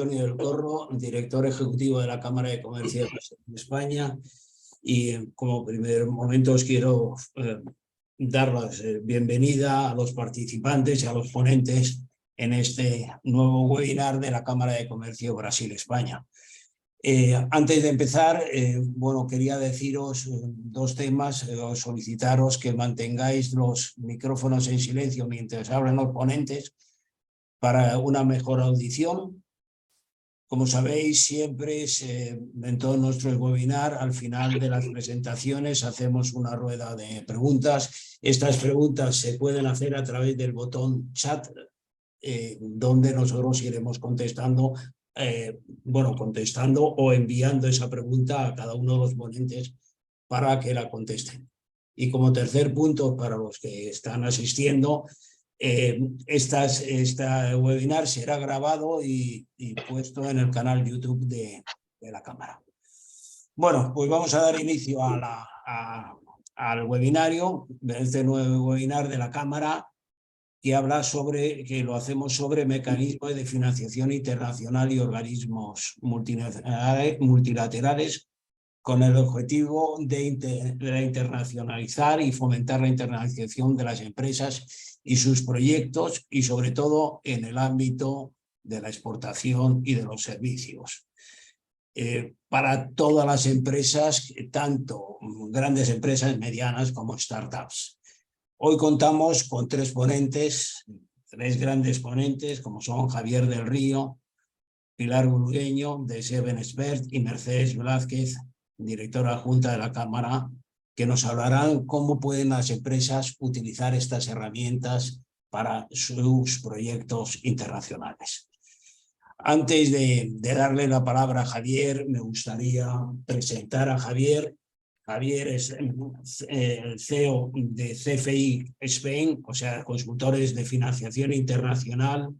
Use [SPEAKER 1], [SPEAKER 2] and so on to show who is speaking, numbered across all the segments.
[SPEAKER 1] Antonio del Corro, director ejecutivo de la Cámara de Comercio de España, y como primer momento os quiero dar la bienvenida a los participantes y a los ponentes en este nuevo webinar de la Cámara de Comercio Brasil-España. Antes de empezar, bueno, quería deciros dos temas, solicitaros que mantengáis los micrófonos en silencio mientras hablan los ponentes para una mejor audición. Como sabéis, siempre en todos nuestros webinars, al final de las presentaciones, hacemos una rueda de preguntas. Estas preguntas se pueden hacer a través del botón chat, donde nosotros iremos contestando, contestando o enviando esa pregunta a cada uno de los ponentes para que la contesten. Y como tercer punto, para los que están asistiendo, este webinar será grabado y puesto en el canal YouTube de la Cámara. Bueno, pues vamos a dar inicio al webinario, este nuevo webinar de la Cámara, que habla que lo hacemos sobre mecanismos de financiación internacional y organismos multilaterales con el objetivo de internacionalizar y fomentar la internacionalización de las empresas y sus proyectos, y sobre todo en el ámbito de la exportación y de los servicios. Para todas las empresas, tanto grandes empresas, medianas como startups. Hoy contamos con tres grandes ponentes, como son Javier del Río, Pilar Burgueño, de Seven Expert, y Mercedes Velázquez, directora adjunta de la Cámara, que nos hablarán cómo pueden las empresas utilizar estas herramientas para sus proyectos internacionales. Antes de darle la palabra a Javier, me gustaría presentar a Javier. Javier es el CEO de CFI Spain, o sea, Consultores de Financiación Internacional.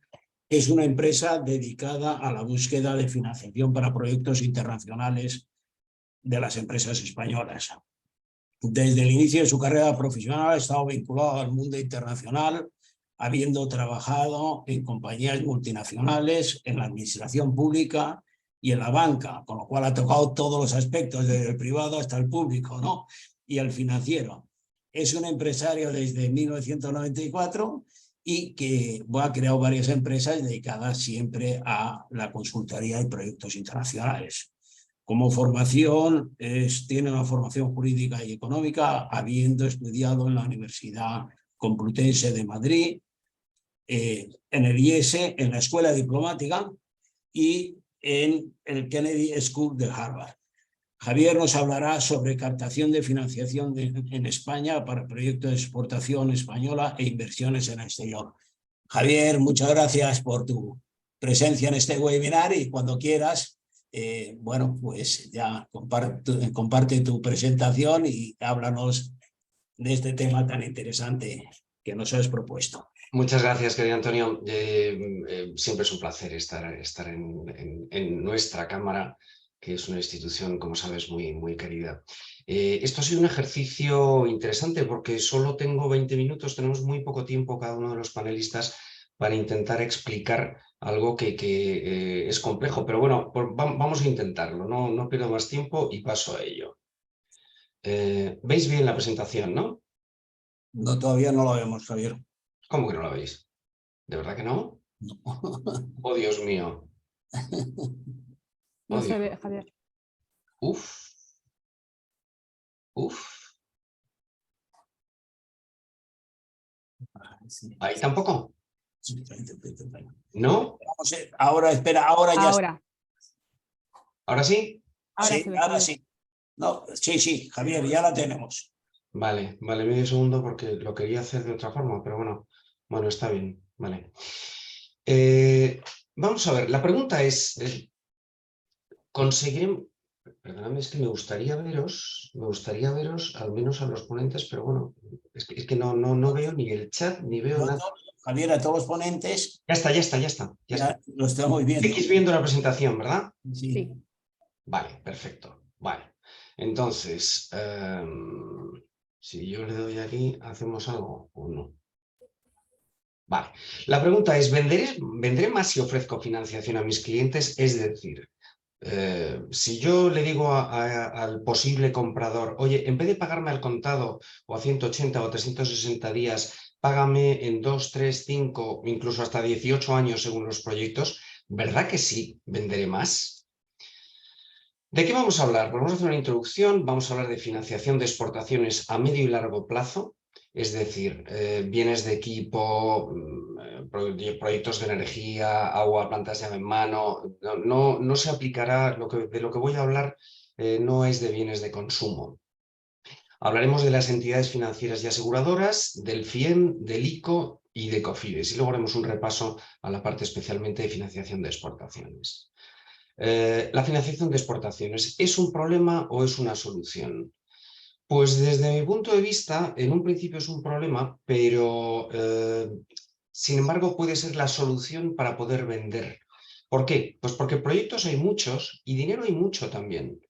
[SPEAKER 1] Es una empresa dedicada a la búsqueda de financiación para proyectos internacionales de las empresas españolas. Desde el inicio de su carrera profesional ha estado vinculado al mundo internacional, habiendo trabajado en compañías multinacionales, en la administración pública y en la banca, con lo cual ha tocado todos los aspectos, desde el privado hasta el público, ¿no? Y el financiero. Es un empresario desde 1994 y que ha creado varias empresas dedicadas siempre a la consultoría y proyectos internacionales. Como formación, tiene una formación jurídica y económica, habiendo estudiado en la Universidad Complutense de Madrid, en el IES, en la Escuela Diplomática y en el Kennedy School de Harvard. Javier nos hablará sobre captación de financiación en España para proyectos de exportación española e inversiones en el exterior. Javier, muchas gracias por tu presencia en este webinar, y cuando quieras, pues ya comparte tu presentación y háblanos de este tema tan interesante que nos has propuesto.
[SPEAKER 2] Muchas gracias, querido Antonio. Siempre es un placer estar en nuestra Cámara, que es una institución, como sabes, muy querida. Esto ha sido un ejercicio interesante porque solo tengo 20 minutos, tenemos muy poco tiempo cada uno de los panelistas para intentar explicar algo que es complejo, pero bueno, vamos a intentarlo, no pierdo más tiempo y paso a ello. ¿Veis bien la presentación, no?
[SPEAKER 1] No, todavía no lo vemos, Javier.
[SPEAKER 2] ¿Cómo que no la veis? ¿De verdad que no?
[SPEAKER 1] No.
[SPEAKER 2] Oh, Dios mío.
[SPEAKER 3] No se ve, Javier.
[SPEAKER 2] Uf. ¿Ahí tampoco? ¿No?
[SPEAKER 1] Ahora, espera, ahora ya.
[SPEAKER 2] ¿Ahora sí?
[SPEAKER 1] Sí, ahora sí. No, sí, Javier, ya la tenemos.
[SPEAKER 2] Vale, medio segundo porque lo quería hacer de otra forma, pero bueno, está bien, vale. Vamos a ver, la pregunta es, perdóname, es que me gustaría veros, al menos a los ponentes, pero bueno, es que no veo ni el chat, ni veo nada.
[SPEAKER 1] Javier, a todos los ponentes.
[SPEAKER 2] Ya está.
[SPEAKER 1] Ya lo estamos viendo.
[SPEAKER 2] Seguís viendo la presentación, ¿verdad?
[SPEAKER 1] Sí.
[SPEAKER 2] Vale, perfecto. Vale. Entonces, si yo le doy aquí, ¿hacemos algo o no? Vale. La pregunta es, ¿vendré más si ofrezco financiación a mis clientes? Es decir, si yo le digo al posible comprador, oye, en vez de pagarme al contado o a 180 o 360 días, págame en 2, 3, 5, incluso hasta 18 años según los proyectos, ¿verdad que sí venderé más? ¿De qué vamos a hablar? Pues vamos a hacer una introducción, vamos a hablar de financiación de exportaciones a medio y largo plazo, es decir, bienes de equipo, proyectos de energía, agua, plantas llave en mano. No se aplicará, de lo que voy a hablar no es de bienes de consumo. Hablaremos de las entidades financieras y aseguradoras, del FIEM, del ICO y de Cofidis. Y luego haremos un repaso a la parte especialmente de financiación de exportaciones. La financiación de exportaciones, ¿es un problema o es una solución? Pues desde mi punto de vista, en un principio es un problema, pero sin embargo puede ser la solución para poder vender. ¿Por qué? Pues porque proyectos hay muchos y dinero hay mucho también.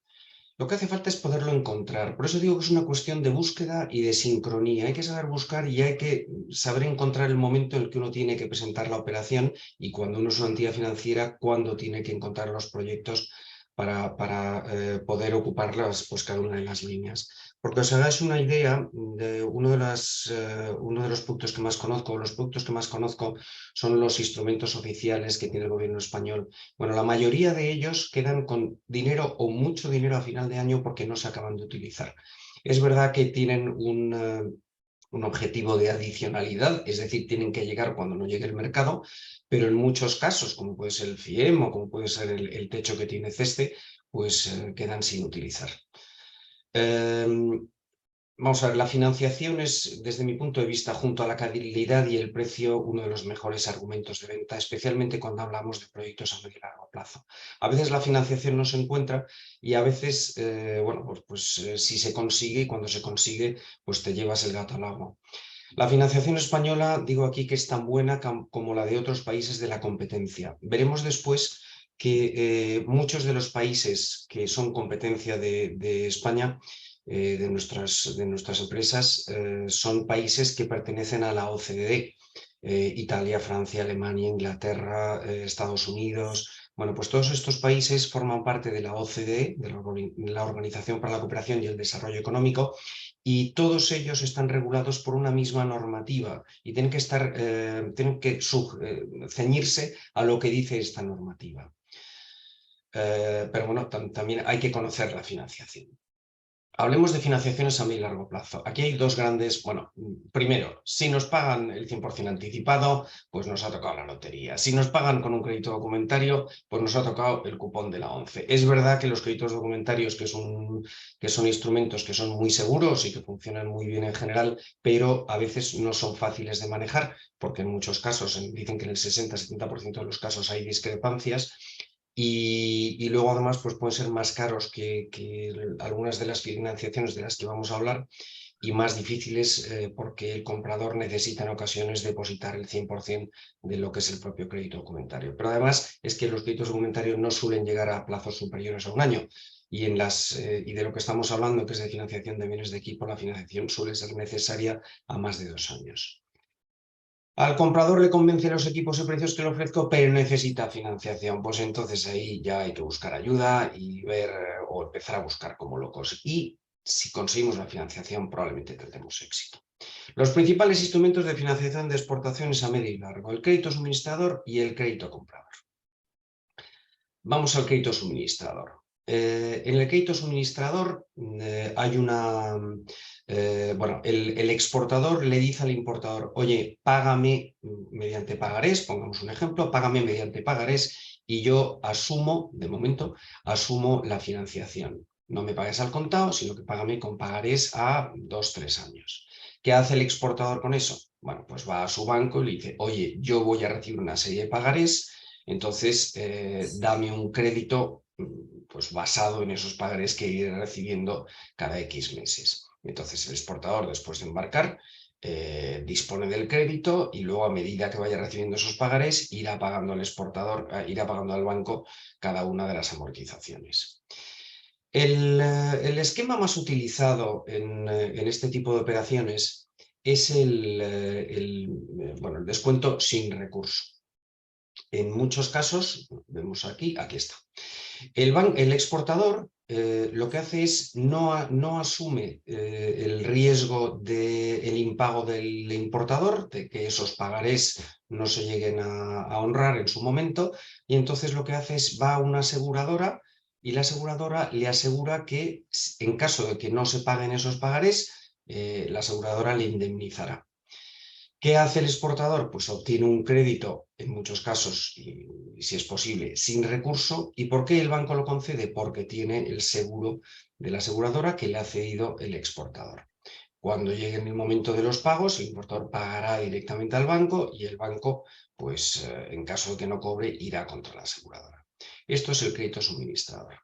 [SPEAKER 2] Lo que hace falta es poderlo encontrar. Por eso digo que es una cuestión de búsqueda y de sincronía. Hay que saber buscar y hay que saber encontrar el momento en el que uno tiene que presentar la operación y cuando uno es una entidad financiera, cuándo tiene que encontrar los proyectos para poder ocuparlas, pues cada una de las líneas. Porque os hagáis una idea, de uno de los productos que más conozco, los productos que más conozco son los instrumentos oficiales que tiene el gobierno español. Bueno, la mayoría de ellos quedan con dinero o mucho dinero a final de año porque no se acaban de utilizar. Es verdad que tienen un objetivo de adicionalidad, es decir, tienen que llegar cuando no llegue el mercado, pero en muchos casos, como puede ser el FIEM o como puede ser el techo que tiene CESTE, pues quedan sin utilizar. Vamos a ver, la financiación es, desde mi punto de vista, junto a la calidad y el precio, uno de los mejores argumentos de venta, especialmente cuando hablamos de proyectos a medio y largo plazo. A veces la financiación no se encuentra y a veces, bueno, si se consigue y cuando se consigue, pues te llevas el gato al agua. La financiación española, digo aquí que es tan buena como la de otros países de la competencia. Veremos después que muchos de los países que son competencia de España, de nuestras empresas, son países que pertenecen a la OCDE. Italia, Francia, Alemania, Inglaterra, Estados Unidos. Bueno, pues todos estos países forman parte de la OCDE, de la Organización para la Cooperación y el Desarrollo Económico, y todos ellos están regulados por una misma normativa y tienen que ceñirse a lo que dice esta normativa. Pero bueno, también hay que conocer la financiación. Hablemos de financiaciones a medio y largo plazo. Aquí hay dos grandes, bueno, primero, si nos pagan el 100% anticipado, pues nos ha tocado la lotería. Si nos pagan con un crédito documentario, pues nos ha tocado el cupón de la 11. Es verdad que los créditos documentarios, que son instrumentos que son muy seguros y que funcionan muy bien en general, pero a veces no son fáciles de manejar, porque en muchos casos, dicen que en el 60-70% de los casos hay discrepancias. Y luego además pues pueden ser más caros que algunas de las financiaciones de las que vamos a hablar y más difíciles porque el comprador necesita en ocasiones depositar el 100% de lo que es el propio crédito documentario. Pero además es que los créditos documentarios no suelen llegar a plazos superiores a un año y de lo que estamos hablando, que es de financiación de bienes de equipo, la financiación suele ser necesaria a más de 2 años. Al comprador le convence los equipos y precios que le ofrezco, pero necesita financiación. Pues entonces ahí ya hay que buscar ayuda y ver o empezar a buscar como locos. Y si conseguimos la financiación, probablemente tendremos éxito. Los principales instrumentos de financiación de exportaciones a medio y largo: el crédito suministrador y el crédito comprador. Vamos al crédito suministrador. En el crédito suministrador hay bueno, el exportador le dice al importador, oye, págame mediante pagarés, pongamos un ejemplo, págame mediante pagarés y yo asumo, de momento, asumo la financiación. No me pagues al contado, sino que págame con pagarés a 2-3 años. ¿Qué hace el exportador con eso? Bueno, pues va a su banco y le dice, oye, yo voy a recibir una serie de pagarés, entonces dame un crédito pues basado en esos pagarés que iré recibiendo cada X meses. Entonces el exportador, después de embarcar, dispone del crédito y luego a medida que vaya recibiendo esos pagarés irá pagando al exportador, irá pagando al banco cada una de las amortizaciones. El esquema más utilizado en este tipo de operaciones es el descuento sin recurso. En muchos casos, vemos aquí está. El exportador lo que hace es no asume el riesgo del impago del importador, de que esos pagarés no se lleguen a honrar en su momento, y entonces lo que hace es va a una aseguradora y la aseguradora le asegura que en caso de que no se paguen esos pagarés, la aseguradora le indemnizará. ¿Qué hace el exportador? Pues obtiene un crédito, en muchos casos, y si es posible, sin recurso. ¿Y por qué el banco lo concede? Porque tiene el seguro de la aseguradora que le ha cedido el exportador. Cuando llegue el momento de los pagos, el importador pagará directamente al banco y el banco, pues en caso de que no cobre, irá contra la aseguradora. Esto es el crédito suministrador.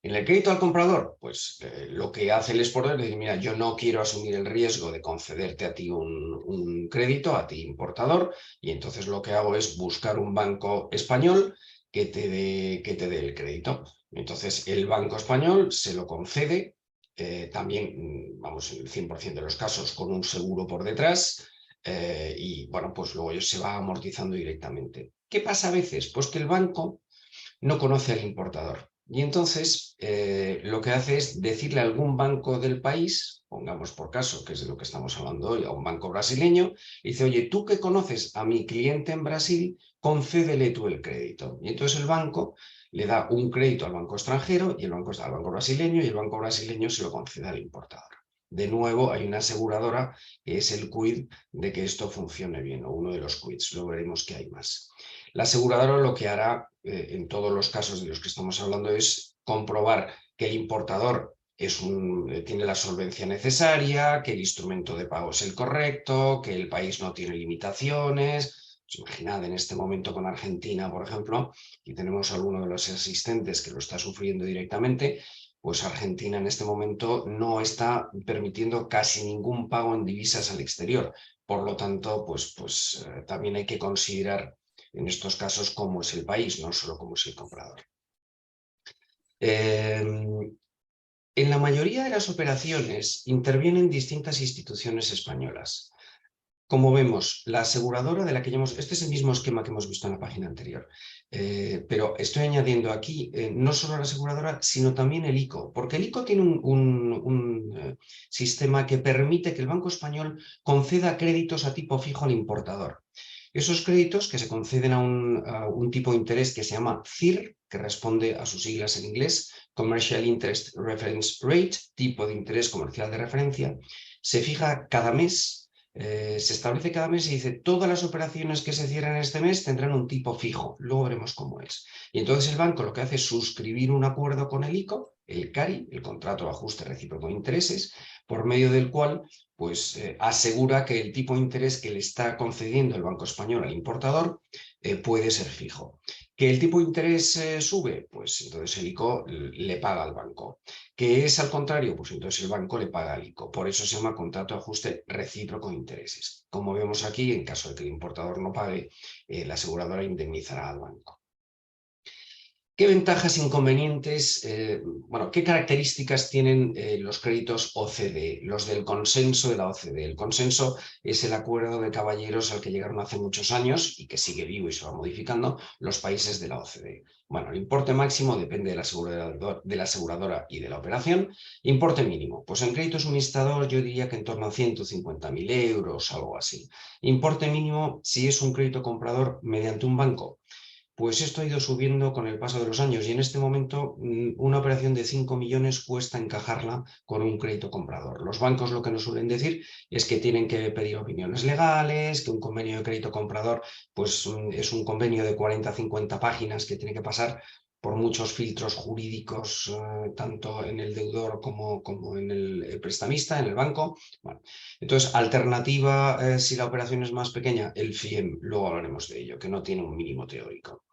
[SPEAKER 2] En el crédito al comprador, pues lo que hace el exportador es decir, mira, yo no quiero asumir el riesgo de concederte a ti un crédito, a ti importador, y entonces lo que hago es buscar un banco español que te dé el crédito. Entonces el banco español se lo concede, también, vamos, en el 100% de los casos con un seguro por detrás, y bueno, pues luego se va amortizando directamente. ¿Qué pasa a veces? Pues que el banco no conoce al importador. Y entonces lo que hace es decirle a algún banco del país, pongamos por caso, que es de lo que estamos hablando hoy, a un banco brasileño, y dice, oye, tú que conoces a mi cliente en Brasil, concédele tú el crédito. Y entonces el banco le da un crédito al banco extranjero y al banco brasileño, y el banco brasileño se lo concede al importador. De nuevo, hay una aseguradora que es el quid de que esto funcione bien, o uno de los quids, luego veremos que hay más. La aseguradora lo que hará en todos los casos de los que estamos hablando es comprobar que el importador tiene la solvencia necesaria, que el instrumento de pago es el correcto, que el país no tiene limitaciones. Pues imaginad en este momento con Argentina, por ejemplo, y tenemos a alguno de los asistentes que lo está sufriendo directamente, pues Argentina en este momento no está permitiendo casi ningún pago en divisas al exterior. Por lo tanto, pues también hay que considerar en estos casos cómo es el país, no solo cómo es el comprador. En la mayoría de las operaciones intervienen distintas instituciones españolas. Como vemos, la aseguradora de la que llamamos, este es el mismo esquema que hemos visto en la página anterior, pero estoy añadiendo aquí no solo la aseguradora, sino también el ICO, porque el ICO tiene un sistema que permite que el Banco Español conceda créditos a tipo fijo al importador. Esos créditos que se conceden a un tipo de interés que se llama CIR, que responde a sus siglas en inglés, Commercial Interest Reference Rate, tipo de interés comercial de referencia, se fija cada mes. Se establece cada mes y dice todas las operaciones que se cierren este mes tendrán un tipo fijo, luego veremos cómo es. Y entonces el banco lo que hace es suscribir un acuerdo con el ICO, el CARI, el contrato de ajuste recíproco de intereses, por medio del cual pues asegura que el tipo de interés que le está concediendo el Banco Español al importador puede ser fijo. ¿Que el tipo de interés sube? Pues entonces el ICO le paga al banco. ¿Que es al contrario? Pues entonces el banco le paga al ICO. Por eso se llama contrato de ajuste recíproco de intereses. Como vemos aquí, en caso de que el importador no pague, la aseguradora indemnizará al banco. ¿Qué ventajas e inconvenientes, qué características tienen los créditos OCDE, los del consenso de la OCDE? El consenso es el acuerdo de caballeros al que llegaron hace muchos años y que sigue vivo y se va modificando los países de la OCDE. Bueno, el importe máximo depende de la aseguradora y de la operación. Importe mínimo, pues en crédito suministrador yo diría que en torno a 150.000 euros, algo así. Importe mínimo si es un crédito comprador mediante un banco. Pues esto ha ido subiendo con el paso de los años y en este momento una operación de 5 millones cuesta encajarla con un crédito comprador. Los bancos lo que nos suelen decir es que tienen que pedir opiniones legales, que un convenio de crédito comprador pues es un convenio de 40-50 páginas que tiene que pasar por muchos filtros jurídicos, tanto en el deudor como en el prestamista, en el banco. Bueno, entonces, alternativa, si la operación es más pequeña, el FIEM, luego hablaremos de ello, que no tiene un mínimo teórico.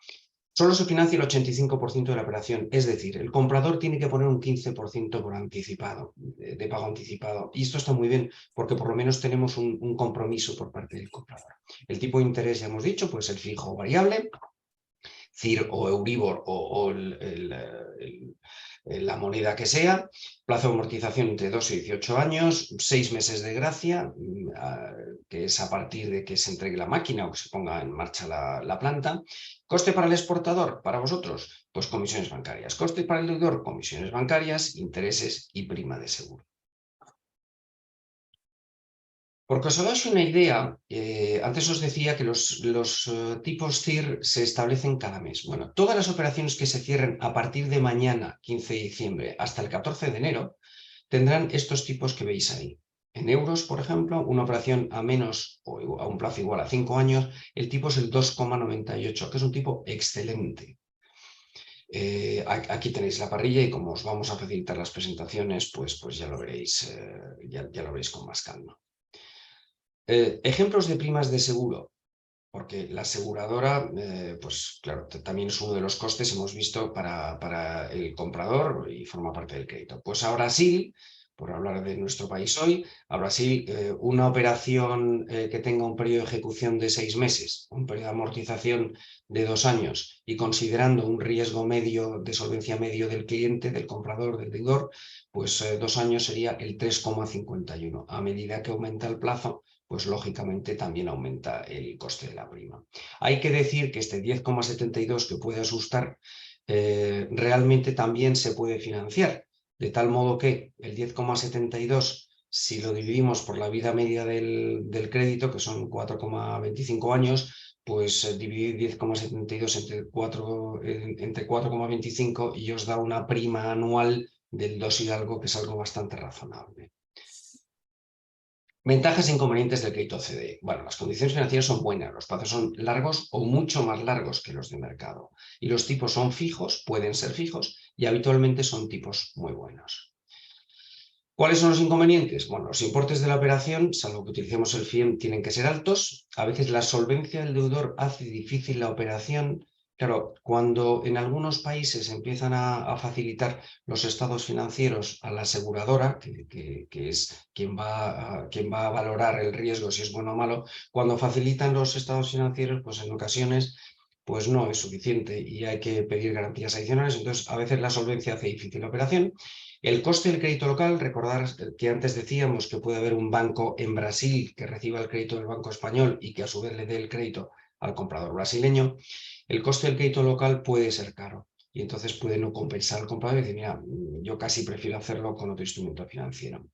[SPEAKER 2] Solo se financia el 85% de la operación, es decir, el comprador tiene que poner un 15% por anticipado, de pago anticipado. Y esto está muy bien, porque por lo menos tenemos un compromiso por parte del comprador. El tipo de interés, ya hemos dicho, puede ser fijo o variable. CIR o Euribor o la moneda que sea, plazo de amortización entre 2 y 18 años, 6 meses de gracia, que es a partir de que se entregue la máquina o que se ponga en marcha la planta. ¿Coste para el exportador? Para vosotros, pues comisiones bancarias. ¿Coste para el deudor? Comisiones bancarias, intereses y prima de seguro. Porque os hagáis una idea, antes os decía que los tipos CIR se establecen cada mes. Bueno, todas las operaciones que se cierren a partir de mañana, 15 de diciembre, hasta el 14 de enero, tendrán estos tipos que veis ahí. En euros, por ejemplo, una operación a menos o a un plazo igual a 5 años, el tipo es el 2,98, que es un tipo excelente. Aquí tenéis la parrilla y como os vamos a facilitar las presentaciones, pues ya lo veréis, ya lo veréis con más calma. Ejemplos de primas de seguro, porque la aseguradora, pues claro, también es uno de los costes, hemos visto, para el comprador y forma parte del crédito. Pues a Brasil, por hablar de nuestro país hoy, a Brasil una operación que tenga un periodo de ejecución de 6 meses, un periodo de amortización de 2 años y considerando un riesgo medio de solvencia medio del cliente, del comprador, del deudor, pues 2 años sería el 3,51. A medida que aumenta el plazo, pues lógicamente también aumenta el coste de la prima. Hay que decir que este 10,72 que puede asustar, realmente también se puede financiar, de tal modo que el 10,72, si lo dividimos por la vida media del crédito, que son 4,25 años, pues dividir 10,72 entre 4,25 y os da una prima anual del 2 y algo, que es algo bastante razonable. Ventajas e inconvenientes del crédito CDE. Bueno, las condiciones financieras son buenas, los plazos son largos o mucho más largos que los de mercado. Y los tipos son fijos, pueden ser fijos, y habitualmente son tipos muy buenos. ¿Cuáles son los inconvenientes? Bueno, los importes de la operación, salvo que utilicemos el FIEM, tienen que ser altos. A veces la solvencia del deudor hace difícil la operación. Claro, cuando en algunos países empiezan a facilitar los estados financieros a la aseguradora, que es quien va a valorar el riesgo, si es bueno o malo, cuando facilitan los estados financieros, pues en ocasiones pues no es suficiente y hay que pedir garantías adicionales. Entonces, a veces la solvencia hace difícil la operación. El coste del crédito local, recordar que antes decíamos que puede haber un banco en Brasil que reciba el crédito del banco español y que a su vez le dé el crédito al comprador brasileño. El coste del crédito local puede ser caro y entonces puede no compensar al comprador y decir, mira, yo casi prefiero hacerlo con otro instrumento financiero.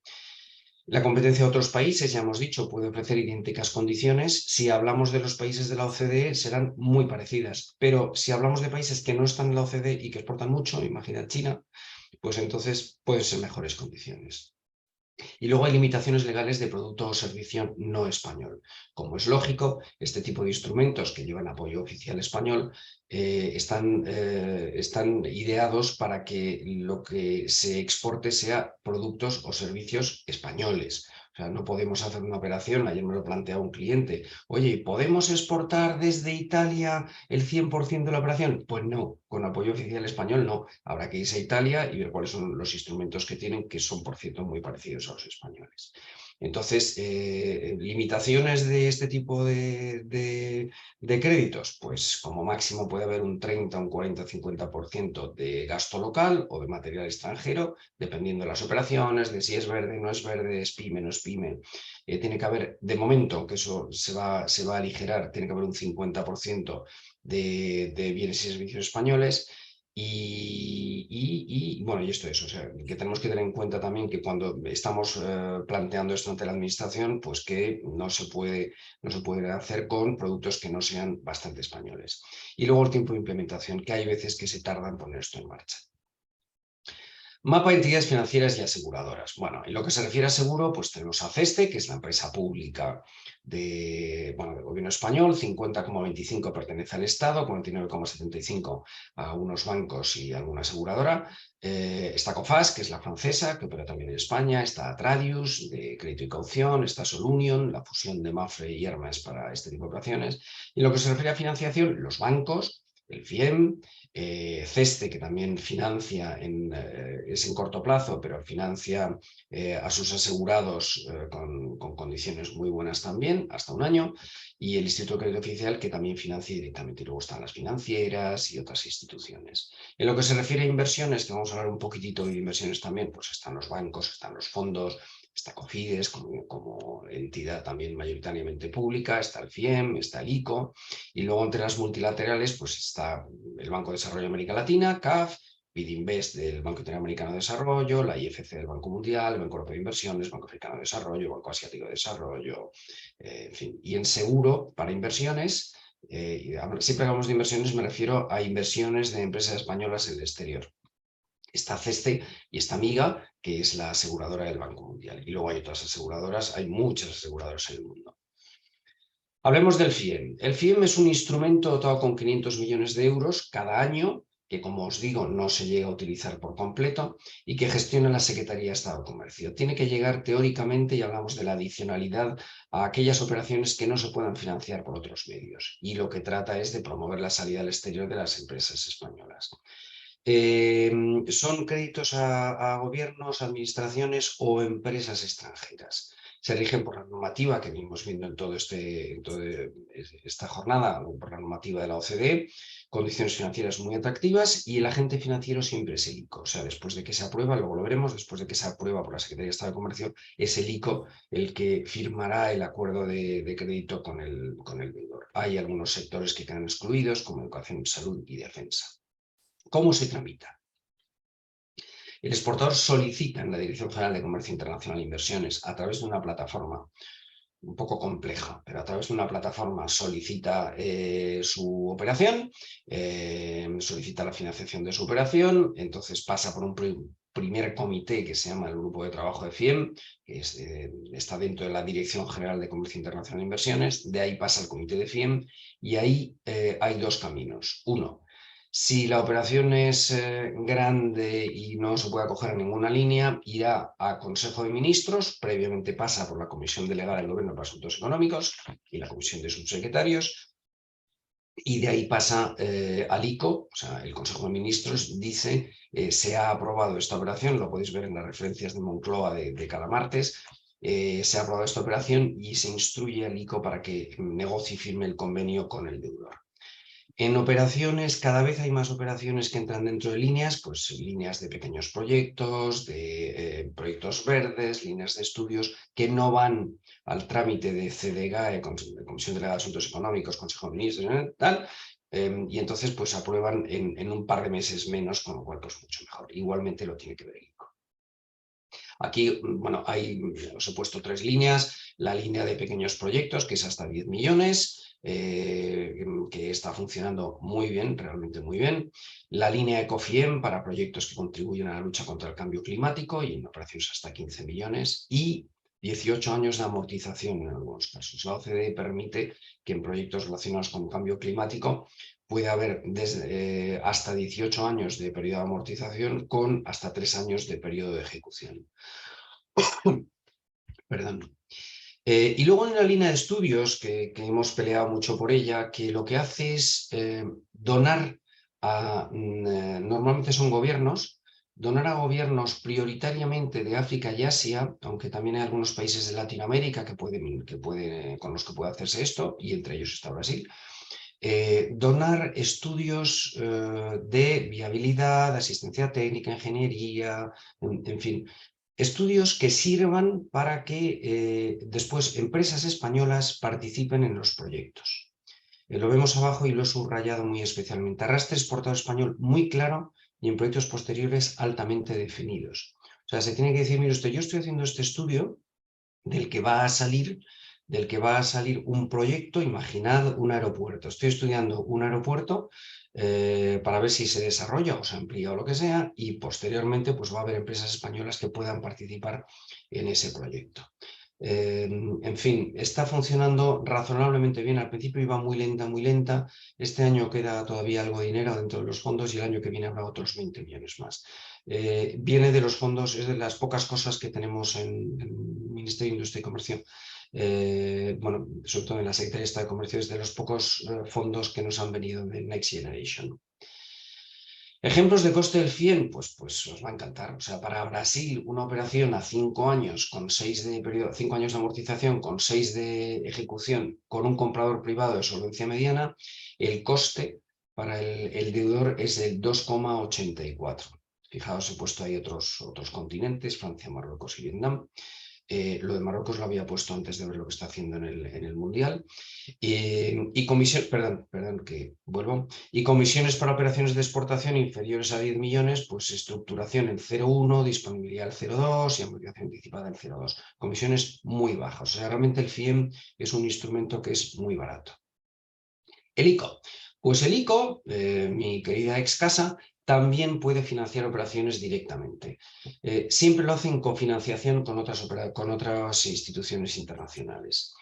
[SPEAKER 2] La competencia de otros países, ya hemos dicho, puede ofrecer idénticas condiciones. Si hablamos de los países de la OCDE, serán muy parecidas. Pero si hablamos de países que no están en la OCDE y que exportan mucho, imagina China, pues entonces pueden ser mejores condiciones. Y luego hay limitaciones legales de producto o servicio no español. Como es lógico, este tipo de instrumentos que llevan apoyo oficial español están ideados para que lo que se exporte sea productos o servicios españoles. O sea, no podemos hacer una operación, ayer me lo planteaba un cliente, oye, ¿podemos exportar desde Italia el 100% de la operación? Pues no, con apoyo oficial español no. Habrá que irse a Italia y ver cuáles son los instrumentos que tienen, que son, por cierto, muy parecidos a los españoles. Entonces, limitaciones de este tipo de créditos, pues como máximo puede haber un 30, un 40, 50% de gasto local o de material extranjero, dependiendo de las operaciones, de si es verde, no es verde, es PYME, no es PYME. Tiene que haber, de momento, que eso se va a aligerar, tiene que haber un 50% de bienes y servicios españoles. Bueno, y esto es, o sea, que tenemos que tener en cuenta también que cuando estamos planteando esto ante la administración, pues que no se puede hacer con productos que no sean bastante españoles. Y luego el tiempo de implementación, que hay veces que se tarda en poner esto en marcha. Mapa de entidades financieras y aseguradoras. Bueno, en lo que se refiere a seguro, pues tenemos a CESTE, que es la empresa pública del gobierno español, 50,25 pertenece al Estado, 49,75 a unos bancos y alguna aseguradora. Está COFAS, que es la francesa, que opera también en España. Está Atradius, de crédito y caución. Está Solunion, la fusión de Mapfre y Hermes para este tipo de operaciones. Y en lo que se refiere a financiación, los bancos, el FIEM, CESTE, que también financia, es en corto plazo, pero financia a sus asegurados con condiciones muy buenas también, hasta un año, y el Instituto de Crédito Oficial, que también financia directamente. Y luego están las financieras y otras instituciones. En lo que se refiere a inversiones, que vamos a hablar un poquitito de inversiones también, pues están los bancos, están los fondos, está Cofides como entidad también mayoritariamente pública, está el FIEM, está el ICO, y luego entre las multilaterales pues está el Banco de Desarrollo de América Latina, CAF, BIDINVEST del Banco Interamericano de Desarrollo, la IFC del Banco Mundial, el Banco Europeo de Inversiones, Banco Africano de Desarrollo, Banco Asiático de Desarrollo, en fin. Y en seguro para inversiones, siempre que hablamos de inversiones me refiero a inversiones de empresas españolas en el exterior. Está CESTE y está Amiga, que es la aseguradora del Banco Mundial. Y luego hay otras aseguradoras, hay muchas aseguradoras en el mundo. Hablemos del FIEM. El FIEM es un instrumento dotado con 500 millones de euros cada año, que como os digo no se llega a utilizar por completo y que gestiona la Secretaría de Estado de Comercio. Tiene que llegar teóricamente, y hablamos de la adicionalidad, a aquellas operaciones que no se puedan financiar por otros medios. Y lo que trata es de promover la salida al exterior de las empresas españolas. Son créditos a gobiernos, administraciones o empresas extranjeras. Se rigen por la normativa que venimos viendo en toda esta jornada, por la normativa de la OCDE, condiciones financieras muy atractivas, y el agente financiero siempre es el ICO. O sea, después de que se aprueba, luego lo veremos, después de que se aprueba por la Secretaría de Estado de Comercio, es el ICO el que firmará el acuerdo de crédito con el deudor. Hay algunos sectores que quedan excluidos, como educación, salud y defensa. ¿Cómo se tramita? El exportador solicita en la Dirección General de Comercio Internacional e Inversiones, a través de una plataforma un poco compleja, pero a través de una plataforma solicita su operación, solicita la financiación de su operación, entonces pasa por un primer comité que se llama el Grupo de Trabajo de FIEM, que está dentro de la Dirección General de Comercio Internacional e Inversiones, de ahí pasa al comité de FIEM, y ahí hay dos caminos. Uno, si la operación es grande y no se puede acoger a ninguna línea, irá a Consejo de Ministros, previamente pasa por la Comisión Delegada del Gobierno para Asuntos Económicos y la Comisión de Subsecretarios, y de ahí pasa al ICO, o sea, el Consejo de Ministros dice, se ha aprobado esta operación, lo podéis ver en las referencias de Moncloa de cada martes, se ha aprobado esta operación y se instruye al ICO para que negocie y firme el convenio con el deudor. En operaciones, cada vez hay más operaciones que entran dentro de líneas, pues líneas de pequeños proyectos, de proyectos verdes, líneas de estudios que no van al trámite de CDGAE, Comisión Delegada de Asuntos Económicos, Consejo de Ministros, tal, y entonces pues aprueban en un par de meses menos, con lo cual pues mucho mejor. Igualmente lo tiene que ver el ICO. Aquí, bueno, os he puesto tres líneas. La línea de pequeños proyectos, que es hasta 10 millones, que está funcionando muy bien, realmente muy bien. La línea ECOFIEM para proyectos que contribuyen a la lucha contra el cambio climático y en operaciones hasta 15 millones. Y 18 años de amortización en algunos casos. La OCDE permite que en proyectos relacionados con el cambio climático puede haber hasta 18 años de periodo de amortización con hasta 3 años de periodo de ejecución. Perdón. Y luego hay una línea de estudios que hemos peleado mucho por ella, que lo que hace es donar a, normalmente son gobiernos, donar a gobiernos prioritariamente de África y Asia, aunque también hay algunos países de Latinoamérica con los que puede hacerse esto, y entre ellos está Brasil. Donar estudios de viabilidad, asistencia técnica, ingeniería, en fin, estudios que sirvan para que después empresas españolas participen en los proyectos. Lo vemos abajo y lo he subrayado muy especialmente. Arrastre exportador español muy claro y en proyectos posteriores altamente definidos. O sea, se tiene que decir, mire usted, yo estoy haciendo este estudio del que va a salir un proyecto, imaginad un aeropuerto. Estoy estudiando un aeropuerto para ver si se desarrolla o se amplía o lo que sea, y posteriormente pues va a haber empresas españolas que puedan participar en ese proyecto. En fin, está funcionando razonablemente bien. Al principio iba muy lenta. Este año queda todavía algo de dinero dentro de los fondos y el año que viene habrá otros 20 millones más. Viene de los fondos, es de las pocas cosas que tenemos en el Ministerio de Industria y Comercio bueno, sobre todo en la Secretaría de Estado de Comercio, es de los pocos fondos que nos han venido de Next Generation. ¿Ejemplos de coste del FIEN? Pues os va a encantar. O sea, para Brasil, una operación a 5 años, con 6 de periodo, 5 años de amortización, con 6 de ejecución, con un comprador privado de solvencia mediana, el coste para el deudor es del 2,84. Fijaos, he puesto ahí otros continentes, Francia, Marruecos y Vietnam. Lo de Marruecos lo había puesto antes de ver lo que está haciendo en el Mundial. Y comisiones para operaciones de exportación inferiores a 10 millones, pues estructuración en 0,1, disponibilidad al 0,2 y amortización anticipada en 0,2. Comisiones muy bajas. O sea, realmente el FIEM es un instrumento que es muy barato. El ICO. Pues el ICO, mi querida ex casa, también puede financiar operaciones directamente. Siempre lo hace en cofinanciación con otras instituciones internacionales.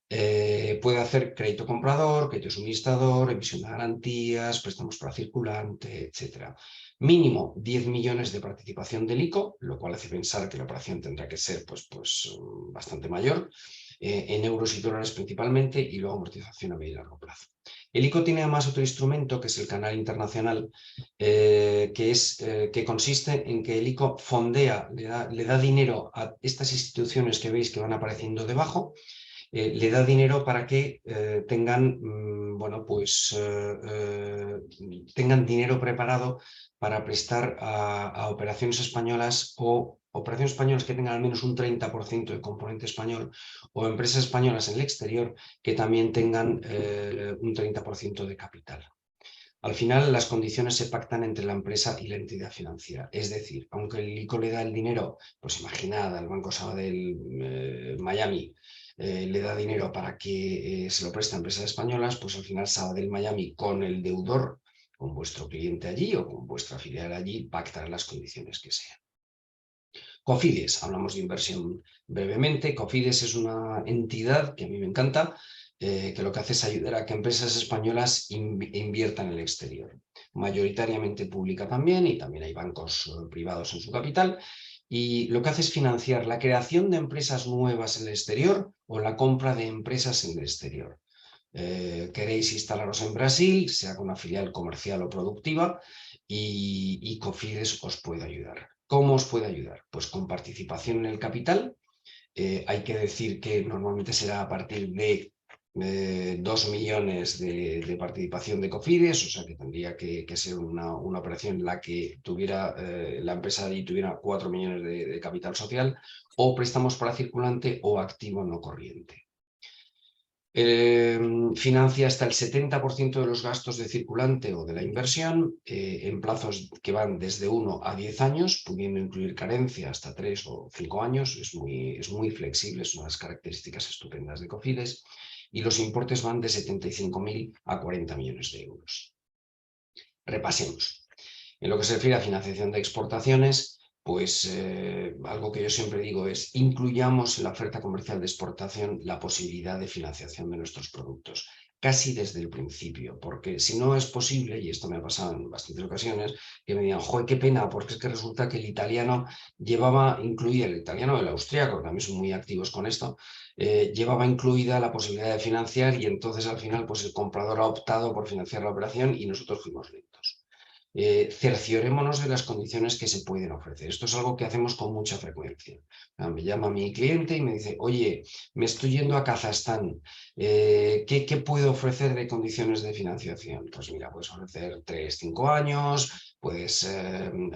[SPEAKER 2] Puede hacer crédito comprador, crédito suministrador, emisión de garantías, préstamos para circulante, etc. Mínimo 10 millones de participación del ICO, lo cual hace pensar que la operación tendrá que ser pues, bastante mayor, en euros y dólares principalmente, y luego amortización a medio y largo plazo. El ICO tiene además otro instrumento, que es el canal internacional, que consiste en que el ICO fondea, le da dinero a estas instituciones que veis que van apareciendo debajo, le da dinero para que tengan, tengan dinero preparado para prestar a operaciones españolas o operaciones españolas que tengan al menos un 30% de componente español, o empresas españolas en el exterior que también tengan un 30% de capital. Al final, las condiciones se pactan entre la empresa y la entidad financiera. Es decir, aunque el ICO le da el dinero, pues imaginad, al Banco Sabadell Miami, le da dinero para que se lo preste a empresas españolas, pues al final Sabadell Miami con el deudor, con vuestro cliente allí o con vuestra filial allí, pactará las condiciones que sean. Cofides, hablamos de inversión brevemente. Cofides es una entidad que a mí me encanta, que lo que hace es ayudar a que empresas españolas inviertan en el exterior. Mayoritariamente pública también, y también hay bancos privados en su capital. Y lo que hace es financiar la creación de empresas nuevas en el exterior o la compra de empresas en el exterior. Queréis instalaros en Brasil, sea con una filial comercial o productiva, y Cofides os puede ayudar. ¿Cómo os puede ayudar? Pues con participación en el capital. Hay que decir que normalmente será a partir de 2 millones de participación de Cofides, o sea que tendría que ser una operación en la que tuviera la empresa allí tuviera 4 millones de capital social, o préstamos para circulante o activo no corriente. Financia hasta el 70% de los gastos de circulante o de la inversión en plazos que van desde 1 a 10 años, pudiendo incluir carencia hasta 3 o 5 años. Es muy flexible, es una de las características estupendas de Cofides, y los importes van de 75.000 a 40 millones de euros. Repasemos. En lo que se refiere a financiación de exportaciones, pues algo que yo siempre digo es: incluyamos en la oferta comercial de exportación la posibilidad de financiación de nuestros productos, casi desde el principio, porque si no es posible, y esto me ha pasado en bastantes ocasiones, que me digan, joder, qué pena, porque es que resulta que el italiano incluía el italiano, el austríaco, que también son muy activos con esto, llevaba incluida la posibilidad de financiar, y entonces al final pues el comprador ha optado por financiar la operación y nosotros fuimos lentos. Cerciorémonos de las condiciones que se pueden ofrecer. Esto es algo que hacemos con mucha frecuencia. Me llama mi cliente y me dice, oye, me estoy yendo a Kazajstán, ¿qué puedo ofrecer de condiciones de financiación? Pues mira, puedes ofrecer 3, 5 años, puedes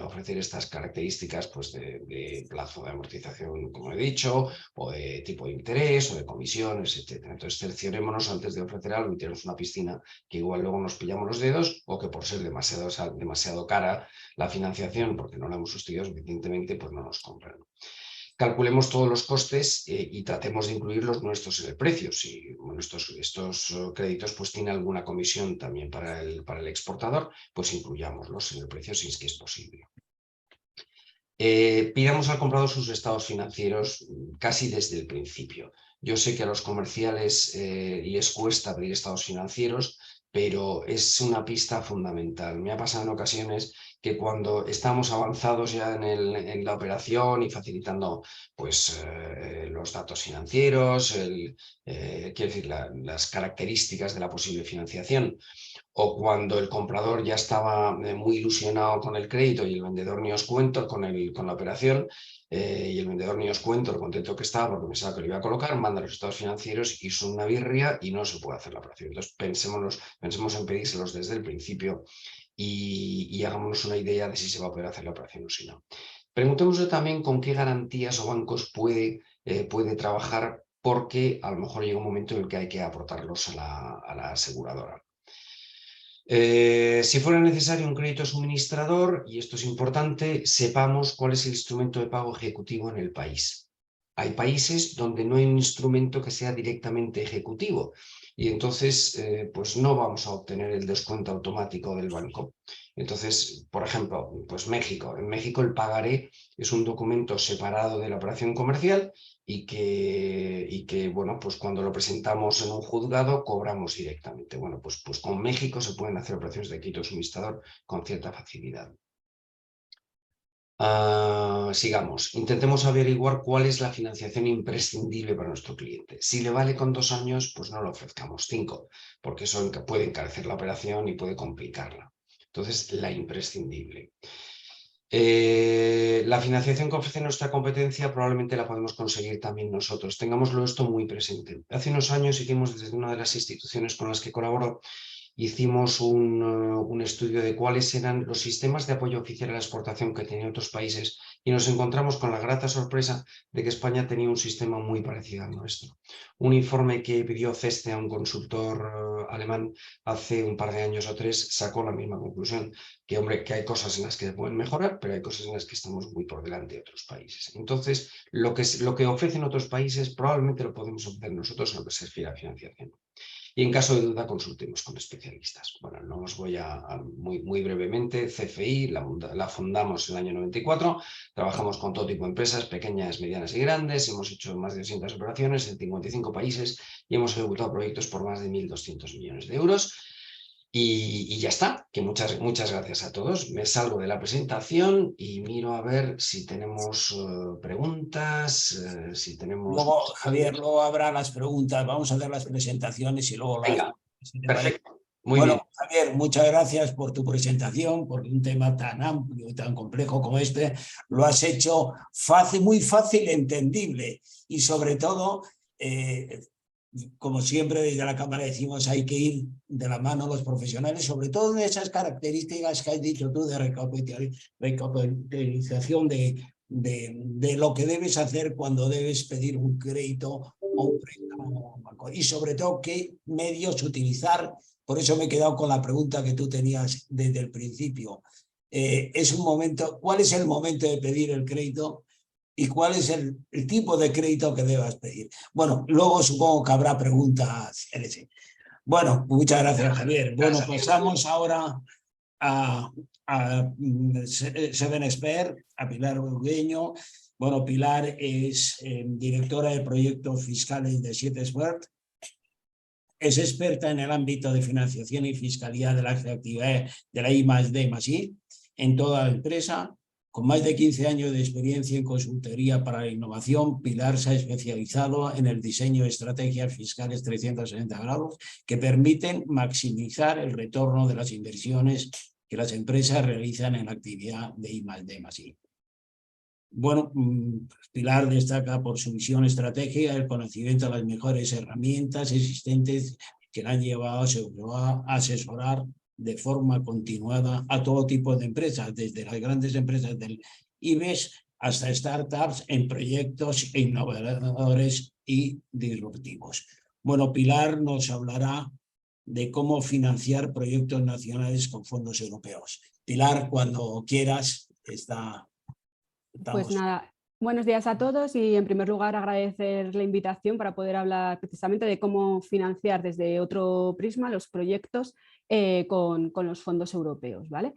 [SPEAKER 2] ofrecer estas características pues, de plazo de amortización, como he dicho, o de tipo de interés, o de comisiones, etc. Entonces, cerciorémonos antes de ofrecer algo y tenemos una piscina que igual luego nos pillamos los dedos, o que por ser demasiado cara la financiación, porque no la hemos estudiado suficientemente, pues no nos compran. Calculemos todos los costes y tratemos de incluir los nuestros en el precio. Si estos créditos pues tienen alguna comisión también para el exportador, pues incluyámoslos en el precio si es que es posible. Pidamos al comprador sus estados financieros casi desde el principio. Yo sé que a los comerciales les cuesta pedir estados financieros, pero es una pista fundamental. Me ha pasado en ocasiones que cuando estamos avanzados ya en la operación y facilitando pues, los datos financieros, quiero decir, las características de la posible financiación, o cuando el comprador ya estaba muy ilusionado con el crédito y el vendedor ni os cuento con la operación, y el vendedor ni os cuento lo contento que estaba porque pensaba que lo iba a colocar, manda los estados financieros y es una birria y no se puede hacer la operación. Entonces pensemos en pedírselos desde el principio y hagámonos una idea de si se va a poder hacer la operación o si no. Preguntémosle también con qué garantías o bancos puede trabajar, porque a lo mejor llega un momento en el que hay que aportarlos a la aseguradora. Si fuera necesario un crédito suministrador, y esto es importante, sepamos cuál es el instrumento de pago ejecutivo en el país. Hay países donde no hay un instrumento que sea directamente ejecutivo y entonces pues no vamos a obtener el descuento automático del banco. Entonces, por ejemplo, pues México. En México el pagaré es un documento separado de la operación comercial y que bueno, pues cuando lo presentamos en un juzgado cobramos directamente. Bueno, pues con México se pueden hacer operaciones de crédito suministrador con cierta facilidad. Sigamos, intentemos averiguar cuál es la financiación imprescindible para nuestro cliente. Si le vale con 2 años, pues no le ofrezcamos 5, porque eso puede encarecer la operación y puede complicarla. Entonces, la imprescindible. La financiación que ofrece nuestra competencia probablemente la podemos conseguir también nosotros. Tengámoslo esto muy presente. Hace unos años hicimos desde una de las instituciones con las que colaboro, hicimos un estudio de cuáles eran los sistemas de apoyo oficial a la exportación que tenían otros países y nos encontramos con la grata sorpresa de que España tenía un sistema muy parecido al nuestro. Un informe que pidió CESTE a un consultor alemán hace un par de años o 3 sacó la misma conclusión, que hombre, que hay cosas en las que se pueden mejorar, pero hay cosas en las que estamos muy por delante de otros países. Entonces, lo que ofrecen otros países probablemente lo podemos ofrecer nosotros en lo que se refiere a financiación. Y en caso de duda, consultemos con especialistas. Bueno, no os voy muy brevemente. CFI la fundamos en el año 94. Trabajamos con todo tipo de empresas, pequeñas, medianas y grandes. Hemos hecho más de 200 operaciones en 55 países y hemos ejecutado proyectos por más de 1.200 millones de euros. Y ya está, que muchas gracias a todos. Me salgo de la presentación y miro a ver si tenemos preguntas, si tenemos...
[SPEAKER 1] Luego, Javier, luego habrá las preguntas, vamos a hacer las presentaciones y luego las...
[SPEAKER 2] Venga,
[SPEAKER 1] Si te parece.
[SPEAKER 2] perfecto. Muy bien.
[SPEAKER 1] Bueno, Javier, muchas gracias por tu presentación, porque un tema tan amplio y tan complejo como este lo has hecho fácil, muy fácil, entendible y sobre todo, como siempre desde la Cámara decimos, hay que ir de la mano los profesionales, sobre todo de esas características que has dicho tú de recapitalización de lo que debes hacer cuando debes pedir un crédito o un préstamo y sobre todo qué medios utilizar. Por eso me he quedado con la pregunta que tú tenías desde el principio. Es un momento, ¿cuál es el momento de pedir el crédito y cuál es el tipo de crédito que debas pedir? Bueno, luego supongo que habrá preguntas. Bueno, muchas gracias, Javier. Bueno, pasamos ahora a Seven Expert, a Pilar Burgueño. Bueno, Pilar es directora de proyectos fiscales de 7 Expert. Es experta en el ámbito de financiación y fiscalidad de las actividades de la I+D+I en toda la empresa. Con más de 15 años de experiencia en consultoría para la innovación, Pilar se ha especializado en el diseño de estrategias fiscales 360 grados que permiten maximizar el retorno de las inversiones que las empresas realizan en la actividad de I+D+I. Bueno, Pilar destaca por su visión estratégica, el conocimiento de las mejores herramientas existentes que la han llevado a asesorar de forma continuada a todo tipo de empresas, desde las grandes empresas del IBEX hasta startups en proyectos innovadores y disruptivos. Bueno, Pilar nos hablará de cómo financiar proyectos nacionales con fondos europeos. Pilar, cuando quieras, estamos.
[SPEAKER 3] Pues nada, buenos días a todos y en primer lugar agradecer la invitación para poder hablar precisamente de cómo financiar desde otro prisma los proyectos con los fondos europeos, ¿vale?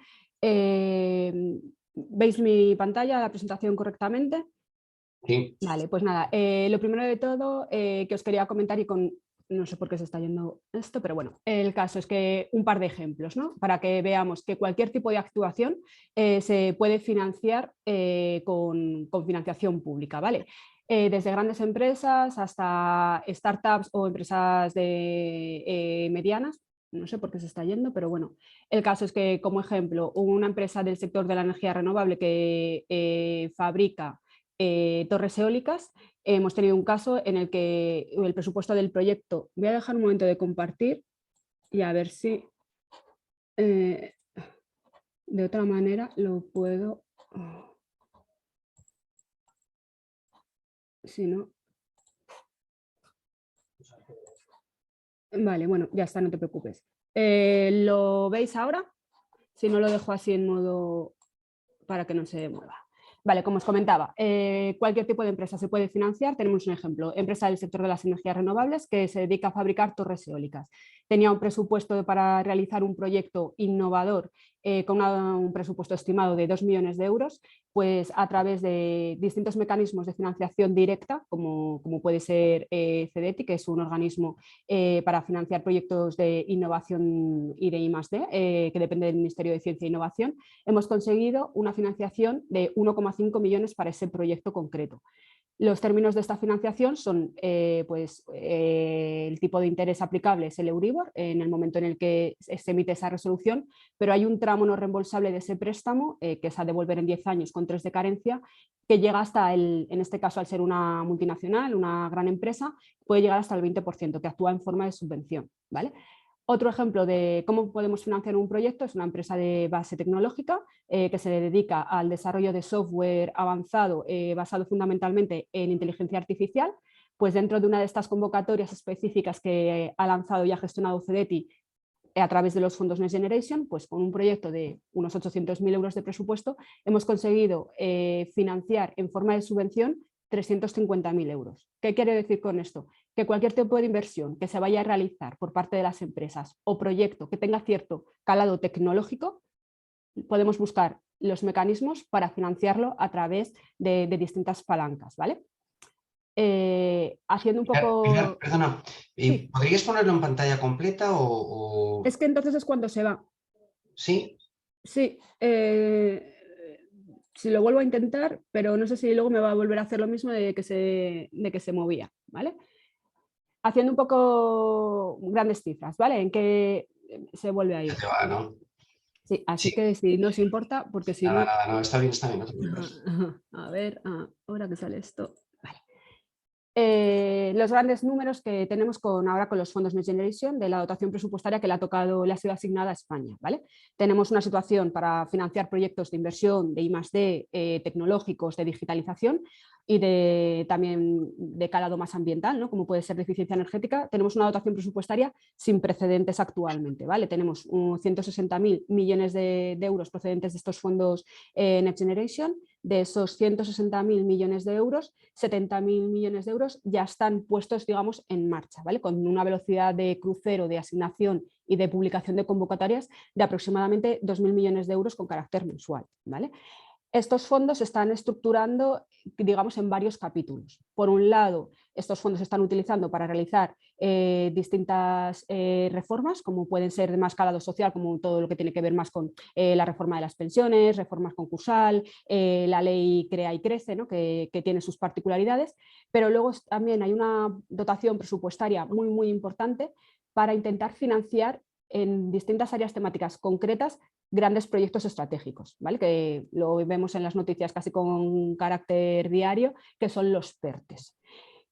[SPEAKER 3] ¿Veis mi pantalla, la presentación correctamente?
[SPEAKER 2] Sí.
[SPEAKER 3] Vale, pues nada, lo primero de todo que os quería comentar y con no sé por qué se está yendo esto, pero bueno, el caso es que un par de ejemplos, ¿no? Para que veamos que cualquier tipo de actuación se puede financiar con financiación pública, ¿vale? Desde grandes empresas hasta startups o empresas medianas, no sé por qué se está yendo, pero bueno, el caso es que, como ejemplo, una empresa del sector de la energía renovable que fabrica torres eólicas, hemos tenido un caso en el que el presupuesto del proyecto, voy a dejar un momento de compartir y a ver si de otra manera lo puedo, si no. Vale, bueno, ya está, no te preocupes. ¿Lo veis ahora? Si no, lo dejo así en modo para que no se mueva. Vale, como os comentaba, cualquier tipo de empresa se puede financiar. Tenemos un ejemplo, empresa del sector de las energías renovables que se dedica a fabricar torres eólicas. Tenía un presupuesto para realizar un proyecto innovador con un presupuesto estimado de 2 millones de euros, pues a través de distintos mecanismos de financiación directa, como puede ser CEDETI, que es un organismo para financiar proyectos de innovación y de I+D, que depende del Ministerio de Ciencia e Innovación, hemos conseguido una financiación de 1,5 millones para ese proyecto concreto. Los términos de esta financiación son el tipo de interés aplicable es el Euribor en el momento en el que se emite esa resolución, pero hay un tramo no reembolsable de ese préstamo que es a devolver en 10 años con 3 de carencia, que llega hasta en este caso al ser una multinacional, una gran empresa, puede llegar hasta el 20%, que actúa en forma de subvención, ¿vale? Otro ejemplo de cómo podemos financiar un proyecto es una empresa de base tecnológica que se dedica al desarrollo de software avanzado basado fundamentalmente en inteligencia artificial. Pues dentro de una de estas convocatorias específicas que ha lanzado y ha gestionado CEDETI a través de los fondos Next Generation, pues con un proyecto de unos 800.000 euros de presupuesto hemos conseguido financiar en forma de subvención 350.000 euros. ¿Qué quiere decir con esto? Que cualquier tipo de inversión que se vaya a realizar por parte de las empresas o proyecto que tenga cierto calado tecnológico, podemos buscar los mecanismos para financiarlo a través de distintas palancas, ¿vale? Haciendo un poco...
[SPEAKER 2] Perdona,
[SPEAKER 3] Sí.
[SPEAKER 2] ¿podrías ponerlo en pantalla completa o...?
[SPEAKER 3] Es que entonces es cuando se va.
[SPEAKER 2] ¿Sí?
[SPEAKER 3] Sí, si lo vuelvo a intentar, pero no sé si luego me va a volver a hacer lo mismo de que se movía, ¿vale? Haciendo un poco grandes cifras, ¿vale? En que se vuelve a ir.
[SPEAKER 2] Se va, ¿no?
[SPEAKER 3] Sí, así
[SPEAKER 2] Sí.
[SPEAKER 3] que si no os importa, porque si
[SPEAKER 2] Nada,
[SPEAKER 3] no...
[SPEAKER 2] nada, no, está bien, no te preocupes.
[SPEAKER 3] A ver, ahora que sale esto... Vale. Los grandes números que tenemos ahora con los fondos Next Generation de la dotación presupuestaria que le ha sido asignada a España, ¿vale? Tenemos una situación para financiar proyectos de inversión de I+D, tecnológicos, de digitalización y también de calado más ambiental, ¿no? Como puede ser de eficiencia energética. Tenemos una dotación presupuestaria sin precedentes actualmente, ¿vale? Tenemos 160.000 millones de euros procedentes de estos fondos Next Generation. De esos 160.000 millones de euros, 70.000 millones de euros ya están puestos, digamos, en marcha, ¿vale? Con una velocidad de crucero de asignación y de publicación de convocatorias de aproximadamente 2.000 millones de euros con carácter mensual, ¿vale? Estos fondos se están estructurando, digamos, en varios capítulos. Por un lado, estos fondos se están utilizando para realizar distintas reformas, como pueden ser de más calado social, como todo lo que tiene que ver más con la reforma de las pensiones, reformas concursal, la ley Crea y Crece, ¿no? que tiene sus particularidades, pero luego también hay una dotación presupuestaria muy, muy importante para intentar financiar en distintas áreas temáticas concretas grandes proyectos estratégicos, ¿vale? Que lo vemos en las noticias casi con carácter diario, que son los PERTES.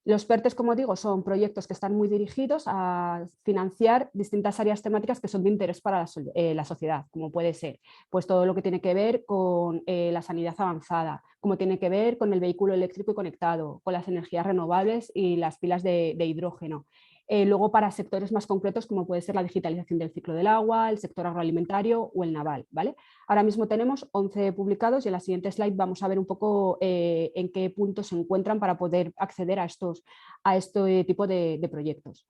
[SPEAKER 3] Los PERTES, como digo, son proyectos que están muy dirigidos a financiar distintas áreas temáticas que son de interés para la sociedad, como puede ser pues, todo lo que tiene que ver con la sanidad avanzada, como tiene que ver con el vehículo eléctrico y conectado, con las energías renovables y las pilas de hidrógeno. Luego para sectores más concretos como puede ser la digitalización del ciclo del agua, el sector agroalimentario o el naval, ¿vale? Ahora mismo tenemos 11 publicados y en la siguiente slide vamos a ver un poco en qué puntos se encuentran para poder acceder a este tipo de proyectos.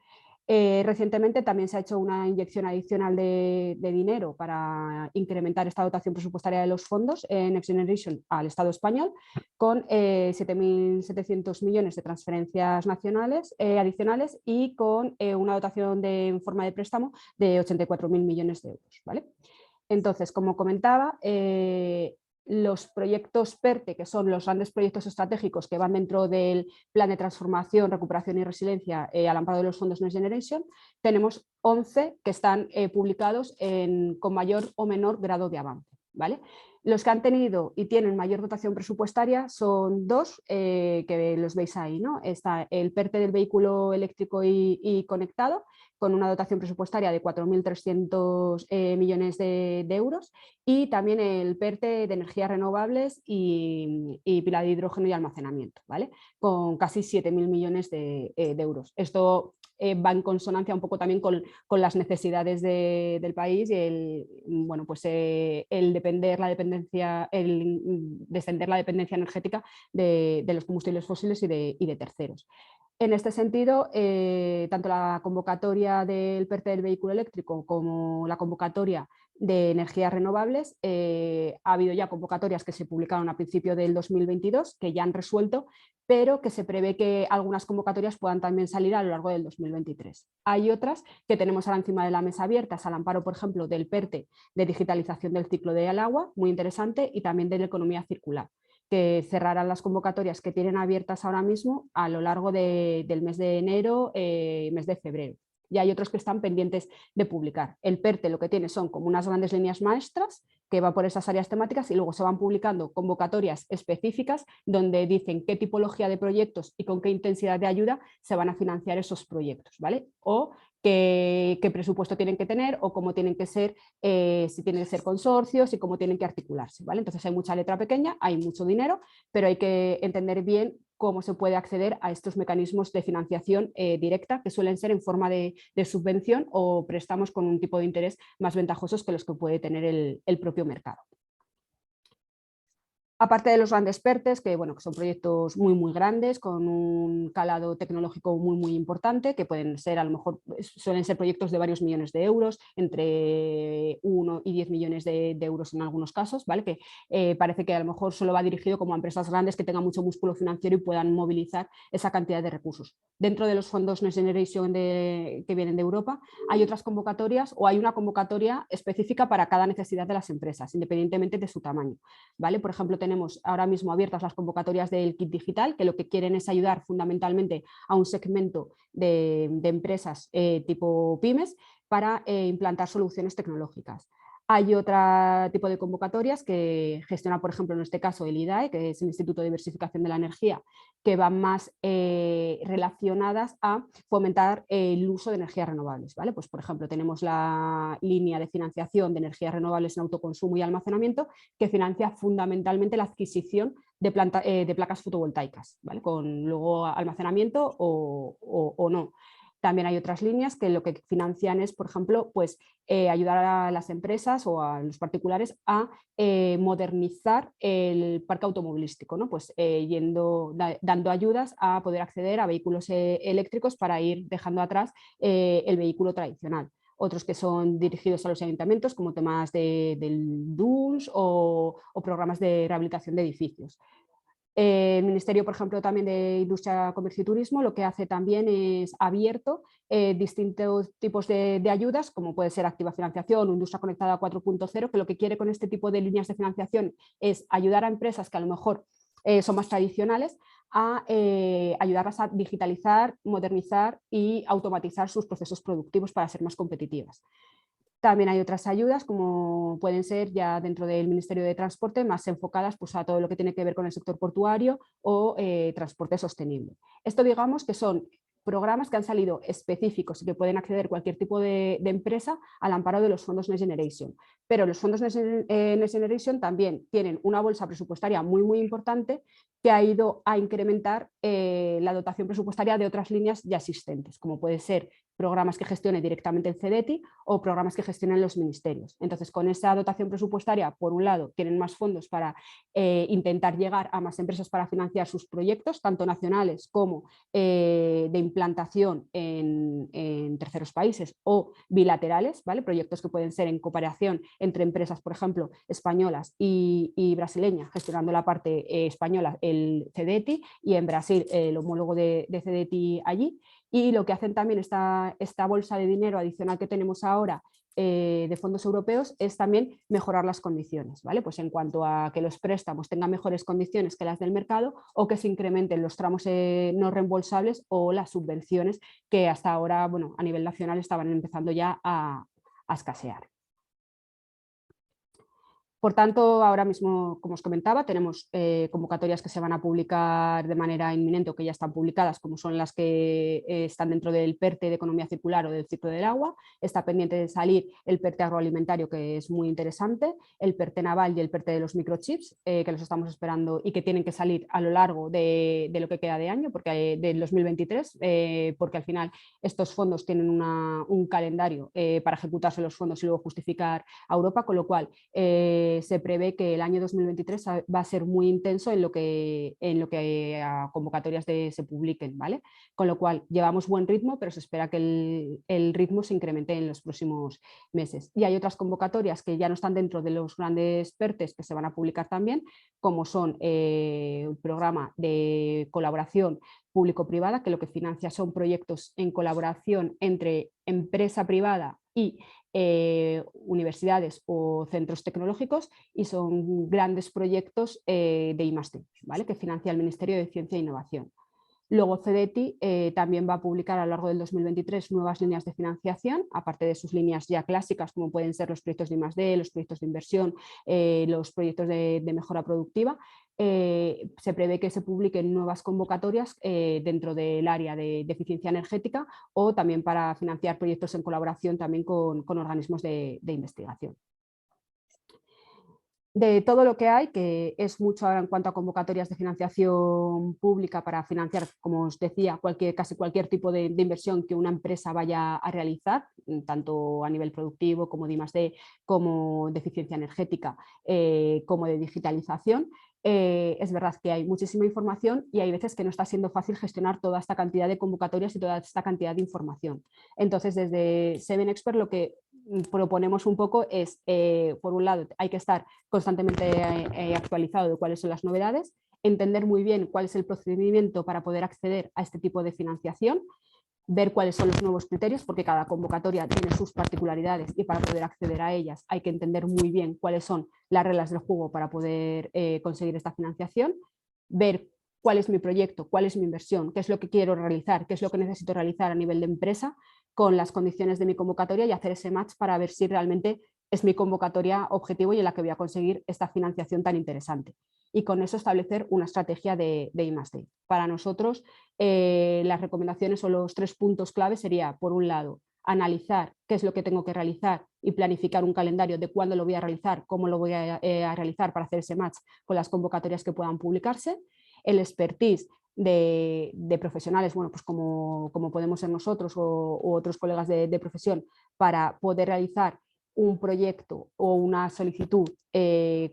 [SPEAKER 3] Recientemente también se ha hecho una inyección adicional de dinero para incrementar esta dotación presupuestaria de los fondos Next Generation al Estado español con 7.700 millones de transferencias nacionales adicionales y con una dotación en forma de préstamo de 84.000 millones de euros. ¿Vale? Entonces, como comentaba, los proyectos PERTE, que son los grandes proyectos estratégicos que van dentro del Plan de Transformación, Recuperación y Resiliencia al amparo de los fondos Next Generation, tenemos 11 que están publicados con mayor o menor grado de avance. ¿Vale? Los que han tenido y tienen mayor dotación presupuestaria son dos, que los veis ahí, ¿no? Está el PERTE del vehículo eléctrico y conectado, con una dotación presupuestaria de 4.300 millones de euros, y también el PERTE de energías renovables y pila de hidrógeno y almacenamiento, ¿vale? Con casi 7.000 millones de euros. Esto va en consonancia un poco también con las necesidades del país y el descender la dependencia energética de los combustibles fósiles y de terceros. En este sentido, tanto la convocatoria del PERTE del vehículo eléctrico como la convocatoria de energías renovables, ha habido ya convocatorias que se publicaron a principio del 2022 que ya han resuelto, pero que se prevé que algunas convocatorias puedan también salir a lo largo del 2023. Hay otras que tenemos ahora encima de la mesa abiertas al amparo, por ejemplo, del PERTE de digitalización del ciclo del agua, muy interesante, y también de la economía circular, que cerrarán las convocatorias que tienen abiertas ahora mismo a lo largo del mes de enero, mes de febrero. Y hay otros que están pendientes de publicar. El PERTE lo que tiene son como unas grandes líneas maestras que va por esas áreas temáticas y luego se van publicando convocatorias específicas donde dicen qué tipología de proyectos y con qué intensidad de ayuda se van a financiar esos proyectos, ¿vale? O qué presupuesto tienen que tener o cómo tienen que ser, si tienen que ser consorcios y cómo tienen que articularse, ¿vale? Entonces hay mucha letra pequeña, hay mucho dinero, pero hay que entender bien cómo se puede acceder a estos mecanismos de financiación directa, que suelen ser en forma de subvención o préstamos con un tipo de interés más ventajosos que los que puede tener el propio mercado. Aparte de los grandes PERTES, que son proyectos muy grandes, con un calado tecnológico muy importante, que pueden ser, a lo mejor, suelen ser proyectos de varios millones de euros, entre 1 y 10 millones de euros en algunos casos, ¿vale? Que parece que a lo mejor solo va dirigido como a empresas grandes que tengan mucho músculo financiero y puedan movilizar esa cantidad de recursos. Dentro de los fondos Next Generation que vienen de Europa, hay otras convocatorias o hay una convocatoria específica para cada necesidad de las empresas, independientemente de su tamaño, ¿vale? Por ejemplo, tenemos ahora mismo abiertas las convocatorias del kit digital, que lo que quieren es ayudar fundamentalmente a un segmento de empresas tipo pymes para implantar soluciones tecnológicas. Hay otro tipo de convocatorias que gestiona, por ejemplo, en este caso el IDAE, que es el Instituto de Diversificación de la Energía, que van más relacionadas a fomentar el uso de energías renovables, ¿vale? Pues, por ejemplo, tenemos la línea de financiación de energías renovables en autoconsumo y almacenamiento, que financia fundamentalmente la adquisición de placas fotovoltaicas, ¿vale? Con luego almacenamiento o no. También hay otras líneas que lo que financian es, por ejemplo, pues, ayudar a las empresas o a los particulares a modernizar el parque automovilístico, ¿no? Pues, dando ayudas a poder acceder a vehículos eléctricos para ir dejando atrás el vehículo tradicional. Otros que son dirigidos a los ayuntamientos, como temas del DUNS o programas de rehabilitación de edificios. El Ministerio, por ejemplo, también de Industria, Comercio y Turismo, lo que hace también es abierto distintos tipos de ayudas, como puede ser Activa Financiación o Industria Conectada 4.0, que lo que quiere con este tipo de líneas de financiación es ayudar a empresas que a lo mejor son más tradicionales a ayudarlas a digitalizar, modernizar y automatizar sus procesos productivos para ser más competitivas. También hay otras ayudas, como pueden ser ya dentro del Ministerio de Transporte, más enfocadas pues, a todo lo que tiene que ver con el sector portuario o transporte sostenible. Esto, digamos, que son programas que han salido específicos y que pueden acceder cualquier tipo de empresa al amparo de los fondos Next Generation. Pero los fondos Next Generation también tienen una bolsa presupuestaria muy importante que ha ido a incrementar la dotación presupuestaria de otras líneas ya existentes, como puede ser programas que gestione directamente el CDETI o programas que gestionen los ministerios. Entonces, con esa dotación presupuestaria, por un lado, tienen más fondos para intentar llegar a más empresas para financiar sus proyectos, tanto nacionales como de implantación en terceros países o bilaterales, ¿vale? Proyectos que pueden ser en cooperación entre empresas, por ejemplo, españolas y brasileñas, gestionando la parte española, el CDETI, y en Brasil el homólogo de CDETI allí. Y lo que hacen también esta bolsa de dinero adicional que tenemos ahora de fondos europeos es también mejorar las condiciones, ¿vale? Pues en cuanto a que los préstamos tengan mejores condiciones que las del mercado o que se incrementen los tramos no reembolsables o las subvenciones que hasta ahora, bueno, a nivel nacional estaban empezando ya a escasear. Por tanto, ahora mismo, como os comentaba, tenemos convocatorias que se van a publicar de manera inminente o que ya están publicadas, como son las que están dentro del PERTE de Economía Circular o del Ciclo del Agua. Está pendiente de salir el PERTE Agroalimentario, que es muy interesante, el PERTE Naval y el PERTE de los microchips, que los estamos esperando y que tienen que salir a lo largo de lo que queda de año, porque del 2023, porque al final estos fondos tienen un calendario para ejecutarse los fondos y luego justificar a Europa, con lo cual se prevé que el año 2023 va a ser muy intenso en lo que a convocatorias se publiquen, ¿vale? Con lo cual llevamos buen ritmo, pero se espera que el ritmo se incremente en los próximos meses. Y hay otras convocatorias que ya no están dentro de los grandes PERTEs que se van a publicar también, como son el programa de colaboración público-privada, que lo que financia son proyectos en colaboración entre empresa privada y universidades o centros tecnológicos, y son grandes proyectos de I+D, ¿vale? Que financia el Ministerio de Ciencia e Innovación. Luego CDETI también va a publicar a lo largo del 2023 nuevas líneas de financiación, aparte de sus líneas ya clásicas, como pueden ser los proyectos de I+D, los proyectos de inversión, los proyectos de mejora productiva. Se prevé que se publiquen nuevas convocatorias dentro del área de eficiencia energética o también para financiar proyectos en colaboración también con organismos de investigación. De todo lo que hay, que es mucho ahora en cuanto a convocatorias de financiación pública para financiar, como os decía, casi cualquier tipo de inversión que una empresa vaya a realizar, tanto a nivel productivo como de I+D, como de eficiencia energética, como de digitalización. Es verdad que hay muchísima información y hay veces que no está siendo fácil gestionar toda esta cantidad de convocatorias y toda esta cantidad de información. Entonces, desde Seven Expert lo que proponemos un poco es, por un lado, hay que estar constantemente actualizado de cuáles son las novedades, entender muy bien cuál es el procedimiento para poder acceder a este tipo de financiación, ver cuáles son los nuevos criterios, porque cada convocatoria tiene sus particularidades y para poder acceder a ellas hay que entender muy bien cuáles son las reglas del juego para poder conseguir esta financiación, ver cuál es mi proyecto, cuál es mi inversión, qué es lo que quiero realizar, qué es lo que necesito realizar a nivel de empresa con las condiciones de mi convocatoria y hacer ese match para ver si realmente es mi convocatoria objetivo y en la que voy a conseguir esta financiación tan interesante. Y con eso establecer una estrategia de I+D. Para nosotros, las recomendaciones o los 3 puntos clave sería, por un lado, analizar qué es lo que tengo que realizar y planificar un calendario de cuándo lo voy a realizar, cómo lo voy a realizar para hacer ese match con las convocatorias que puedan publicarse. El expertise de profesionales, bueno, pues como podemos ser nosotros u otros colegas de profesión, para poder realizar un proyecto o una solicitud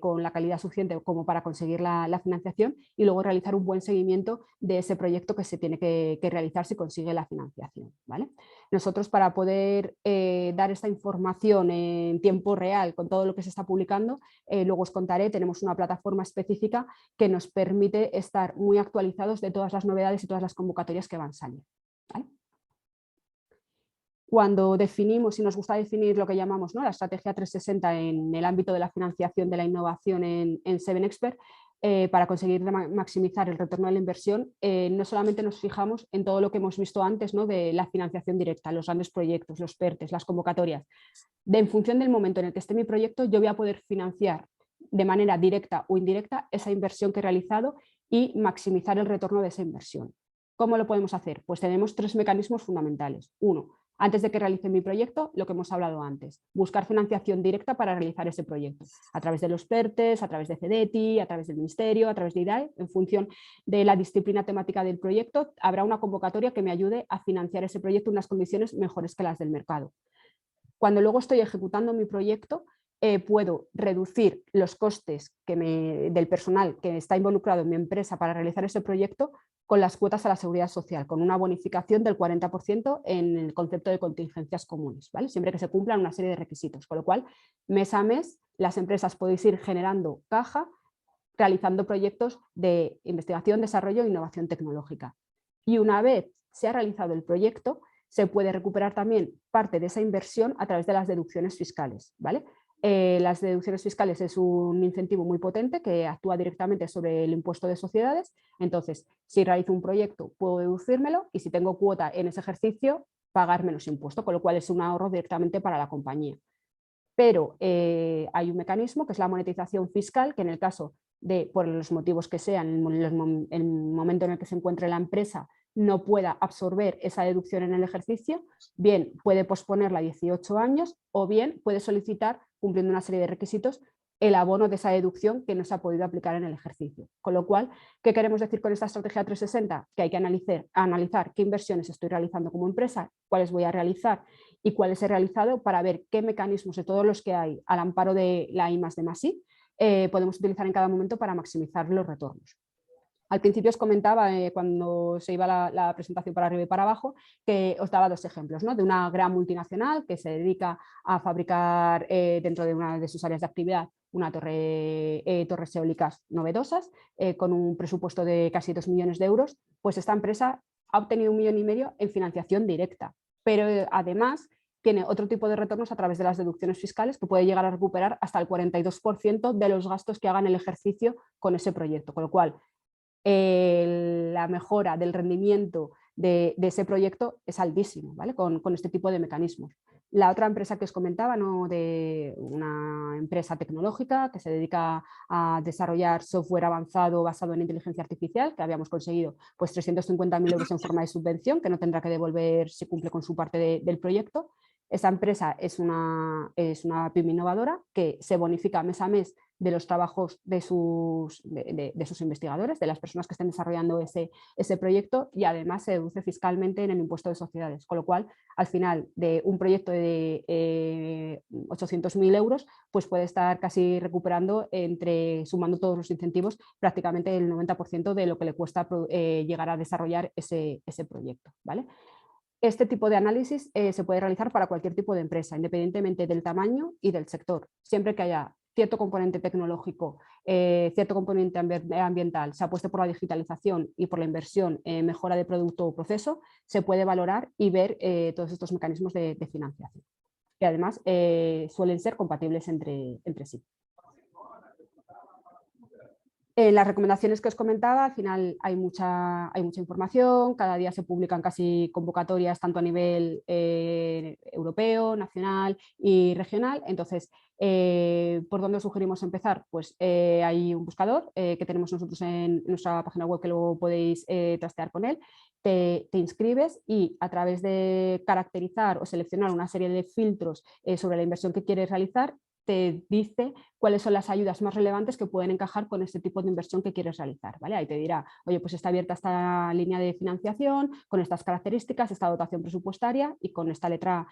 [SPEAKER 3] con la calidad suficiente como para conseguir la financiación, y luego realizar un buen seguimiento de ese proyecto que se tiene que realizar si consigue la financiación, ¿vale? Nosotros, para poder dar esta información en tiempo real con todo lo que se está publicando, luego os contaré, tenemos una plataforma específica que nos permite estar muy actualizados de todas las novedades y todas las convocatorias que van saliendo, ¿vale? Cuando definimos, y nos gusta definir lo que llamamos, ¿no?, la estrategia 360 en el ámbito de la financiación de la innovación en Seven Expert, para conseguir maximizar el retorno de la inversión, no solamente nos fijamos en todo lo que hemos visto antes, ¿no?, de la financiación directa, los grandes proyectos, los PERTEs, las convocatorias. En función del momento en el que esté mi proyecto, yo voy a poder financiar de manera directa o indirecta esa inversión que he realizado y maximizar el retorno de esa inversión. ¿Cómo lo podemos hacer? Pues tenemos 3 mecanismos fundamentales. Uno, Antes de que realice mi proyecto, lo que hemos hablado antes, buscar financiación directa para realizar ese proyecto, a través de los PERTEs, a través de CEDETI, a través del Ministerio, a través de IDAE, en función de la disciplina temática del proyecto, habrá una convocatoria que me ayude a financiar ese proyecto en unas condiciones mejores que las del mercado. Cuando luego estoy ejecutando mi proyecto, puedo reducir los costes del personal que está involucrado en mi empresa para realizar ese proyecto con las cuotas a la seguridad social, con una bonificación del 40% en el concepto de contingencias comunes, ¿vale? Siempre que se cumplan una serie de requisitos, con lo cual mes a mes las empresas podéis ir generando caja realizando proyectos de investigación, desarrollo e innovación tecnológica. Y una vez se ha realizado el proyecto, se puede recuperar también parte de esa inversión a través de las deducciones fiscales, ¿vale? Las deducciones fiscales es un incentivo muy potente que actúa directamente sobre el impuesto de sociedades. Entonces, si realizo un proyecto, puedo deducírmelo y si tengo cuota en ese ejercicio, pagar menos impuesto, con lo cual es un ahorro directamente para la compañía. Pero hay un mecanismo que es la monetización fiscal, que en el caso de, por los motivos que sean, en el momento en el que se encuentre la empresa, no pueda absorber esa deducción en el ejercicio, bien puede posponerla 18 años o bien puede solicitar, cumpliendo una serie de requisitos, el abono de esa deducción que no se ha podido aplicar en el ejercicio. Con lo cual, ¿qué queremos decir con esta estrategia 360? Que hay que analizar qué inversiones estoy realizando como empresa, cuáles voy a realizar y cuáles he realizado para ver qué mecanismos de todos los que hay al amparo de la I+D+I podemos utilizar en cada momento para maximizar los retornos. Al principio os comentaba, cuando se iba la presentación para arriba y para abajo, que os daba dos ejemplos, ¿no? De una gran multinacional que se dedica a fabricar dentro de una de sus áreas de actividad torres eólicas novedosas, con un presupuesto de casi 2 millones de euros, pues esta empresa ha obtenido 1,5 millones en financiación directa, pero además tiene otro tipo de retornos a través de las deducciones fiscales que puede llegar a recuperar hasta el 42% de los gastos que haga en el ejercicio con ese proyecto, con lo cual la mejora del rendimiento de ese proyecto es altísimo, ¿vale? Con este tipo de mecanismos. La otra empresa que os comentaba, ¿no? De una empresa tecnológica que se dedica a desarrollar software avanzado basado en inteligencia artificial, que habíamos conseguido pues 350.000 euros en forma de subvención, que no tendrá que devolver si cumple con su parte del proyecto. Esta empresa es una pyme innovadora que se bonifica mes a mes de los trabajos de sus investigadores, de las personas que estén desarrollando ese proyecto, y además se deduce fiscalmente en el impuesto de sociedades, con lo cual al final de un proyecto de 800.000 euros pues puede estar casi recuperando, sumando todos los incentivos, prácticamente el 90% de lo que le cuesta llegar a desarrollar ese proyecto, ¿vale? Este tipo de análisis se puede realizar para cualquier tipo de empresa, independientemente del tamaño y del sector, siempre que haya cierto componente tecnológico, cierto componente ambiental, se apueste por la digitalización y por la inversión en mejora de producto o proceso, se puede valorar y ver todos estos mecanismos de financiación, que además suelen ser compatibles entre sí. Las recomendaciones que os comentaba, al final hay mucha información, cada día se publican casi convocatorias tanto a nivel europeo, nacional y regional. Entonces, ¿por dónde os sugerimos empezar? Pues hay un buscador que tenemos nosotros en nuestra página web, que luego podéis trastear con él. Te inscribes y a través de caracterizar o seleccionar una serie de filtros sobre la inversión que quieres realizar, te dice cuáles son las ayudas más relevantes que pueden encajar con este tipo de inversión que quieres realizar, ¿vale? Ahí te dirá, oye, pues está abierta esta línea de financiación, con estas características, esta dotación presupuestaria y con esta letra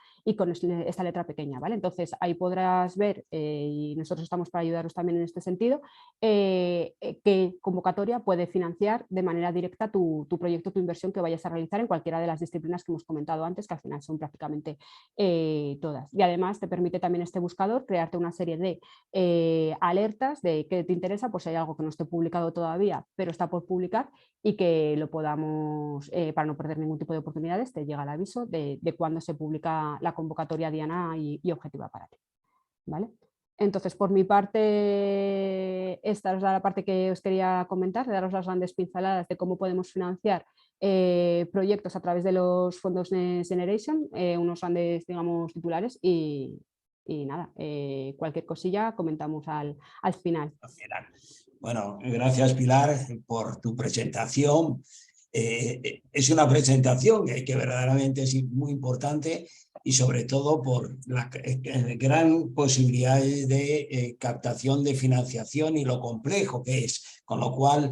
[SPEAKER 3] pequeña, ¿vale? Entonces ahí podrás ver, y nosotros estamos para ayudaros también en este sentido, qué convocatoria puede financiar de manera directa tu proyecto, tu inversión que vayas a realizar en cualquiera de las disciplinas que hemos comentado antes, que al final son prácticamente todas. Y además te permite también este buscador crearte una serie de alertas de qué te interesa, pues si hay algo que no esté publicado todavía, pero está por publicar, y que lo podamos, para no perder ningún tipo de oportunidades, te llega el aviso de cuándo se publica la convocatoria diana y objetiva para ti, ¿vale? Entonces, por mi parte, esta es la parte que os quería comentar, de daros las grandes pinceladas de cómo podemos financiar proyectos a través de los fondos Next Generation, unos grandes, digamos, titulares, y nada, cualquier cosilla comentamos al final.
[SPEAKER 1] Bueno, gracias Pilar por tu presentación. Es una presentación que verdaderamente es muy importante y sobre todo por la gran posibilidad de captación de financiación y lo complejo que es, con lo cual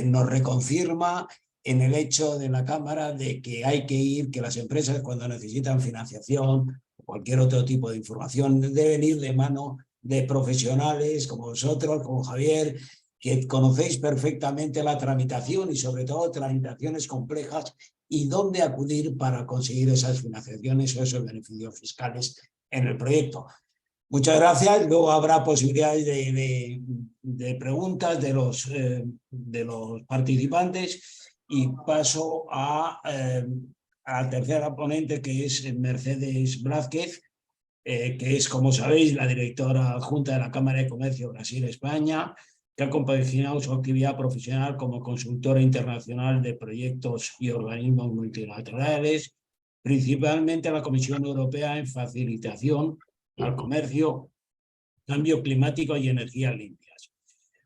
[SPEAKER 1] nos reconfirma en el hecho de la Cámara de que hay que ir, que las empresas cuando necesitan financiación o cualquier otro tipo de información deben ir de mano de profesionales como vosotros, como Javier, que conocéis perfectamente la tramitación y sobre todo tramitaciones complejas y dónde acudir para conseguir esas financiaciones o esos beneficios fiscales en el proyecto. Muchas gracias. Luego habrá posibilidades de preguntas de los participantes y paso a la tercera ponente, que es Mercedes Blázquez, que es, como sabéis, la directora adjunta de la Cámara de Comercio Brasil-España, que ha compaginado su actividad profesional como consultora internacional de proyectos y organismos multilaterales, principalmente a la Comisión Europea en facilitación al comercio, cambio climático y energías limpias.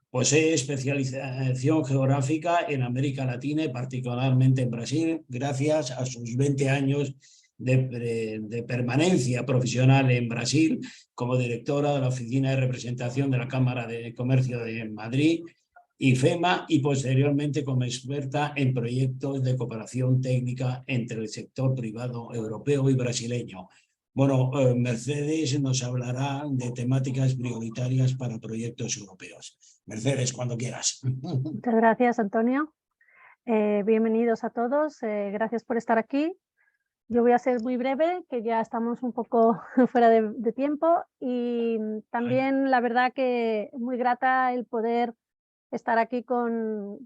[SPEAKER 1] Posee especialización geográfica en América Latina y particularmente en Brasil, gracias a sus 20 años de permanencia profesional en Brasil como directora de la Oficina de Representación de la Cámara de Comercio de Madrid, IFEMA, y posteriormente como experta en proyectos de cooperación técnica entre el sector privado europeo y brasileño. Bueno, Mercedes nos hablará de temáticas prioritarias para proyectos europeos. Mercedes, cuando quieras.
[SPEAKER 4] Muchas gracias, Antonio. Bienvenidos a todos. Gracias por estar aquí. Yo voy a ser muy breve, que ya estamos un poco fuera de tiempo, y también la verdad que muy grata el poder estar aquí con